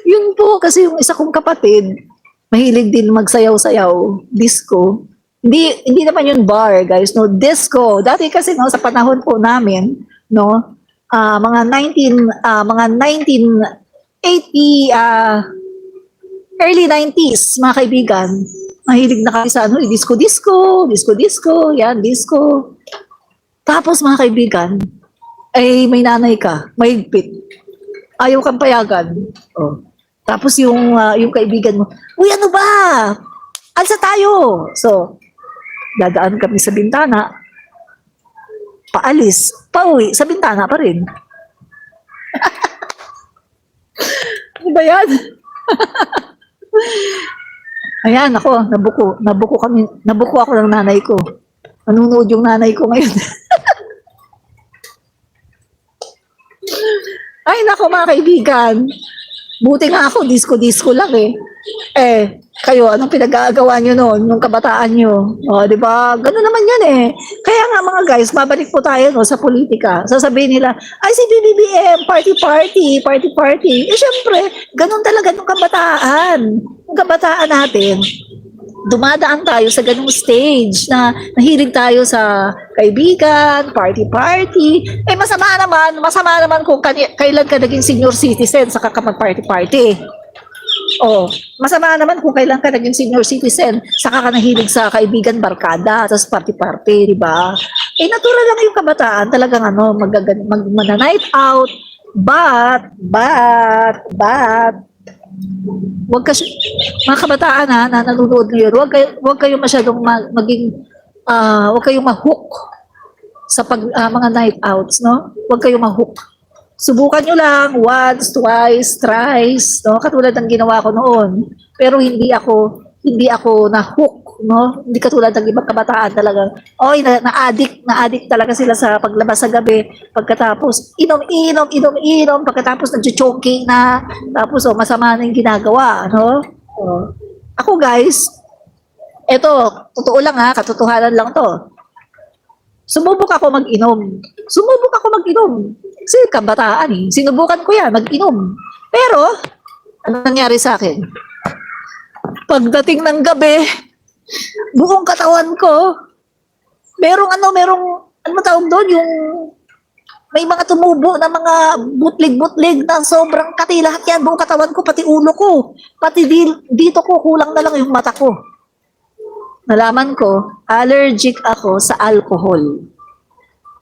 Yun po, kasi yung isa kong kapatid, mahilig din magsayaw-sayaw, disco. Hindi naman yun bar, guys, no, disco. Dati kasi sa panahon po namin, no, mga 1980, early 90s, mga kaibigan, mahilig na kami sa disco, yan, disco. Tapos mga kaibigan, ay may nanay ka, mahigpit. Ayaw kang payagan. Tapos yung kaibigan mo, uy, ano ba? Alsa tayo. So, dadaan kami sa bintana, paalis, pauwi, sa bintana pa rin. Ano ba yan? Ayan, ako, nabuko ako ng nanay ko. Nanunood yung nanay ko ngayon. ako mga kaibigan. Buti nga ako, disco-disco lang eh. Kayo, anong pinag-aagawa nyo noon, nung kabataan nyo? O, di ba? Ganun naman yan eh. Kaya nga mga guys, babalik po tayo no, sa politika. Sasabihin nila, ay si BBM, party-party. Syempre, ganun talaga nung kabataan. Nung kabataan natin, dumadaan tayo sa ganung stage na nahilig tayo sa kaibigan, party-party. Masama naman kung kailan ka naging senior citizen saka ka mag-party-party. Masama naman kung kailan ka naging senior citizen saka ka nahilig sa kaibigan, barkada, tapos party-party, di ba? Natural lang yung kabataan, talagang mag-night out, but, wag kasi mga kabataan na nanonood ngayon, wag kayo masyadong wag kayong ma-hook sa mga night outs, no? Wag kayong ma-hook. Subukan nyo lang once, twice, thrice, no? Katulad ng ginawa ko noon. Pero hindi ako na-hook, no? Hindi katulad ng ibang kabataan talagang, na-addict talaga sila sa paglabas sa gabi. Pagkatapos, inom, pagkatapos nag-choking na, tapos masama na yung ginagawa, no? Ako guys, eto, totoo lang ha, katotohanan lang to. Sumubok ako mag-inom. Kasi kabataan eh. Sinubukan ko yan, mag-inom. Pero, ano nangyari sa akin? Pagdating ng gabi, buong katawan ko, merong ano tawag doon, yung may mga tumubo na mga butlig-butlig na sobrang kati lahat yan, buong katawan ko, pati ulo ko, pati dito ko, kulang na lang yung mata ko. Nalaman ko, allergic ako sa alcohol.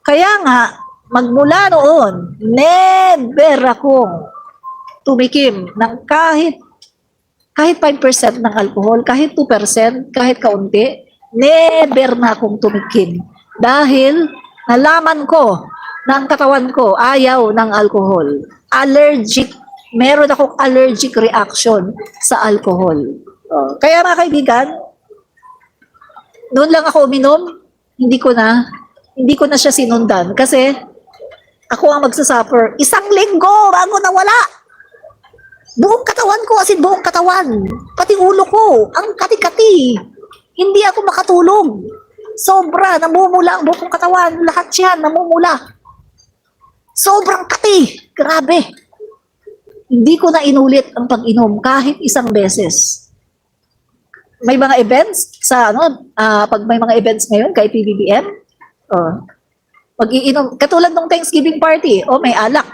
Kaya nga, magmula noon, never akong tumikim ng kahit 5% ng alcohol, kahit 2%, kahit kaunti, never na akong tumikim. Dahil nalaman ko na ang katawan ko ayaw ng alcohol. Allergic, meron akong allergic reaction sa alcohol. Kaya mga kaibigan, noon lang ako uminom, hindi ko na siya sinundan kasi ako ang magsasuffer 1 linggo bago nawala. Buong katawan ko, as in buong katawan, pati ulo ko, ang kati-kati. Hindi ako makatulog. Sobra, namumula ang buong katawan, lahat yan namumula. Sobrang kati, grabe. Hindi ko na inulit ang pag-inom kahit 1 beses. May mga events pag may mga events ngayon kay PBBM, mag-iinom katulad ng Thanksgiving party, may alak.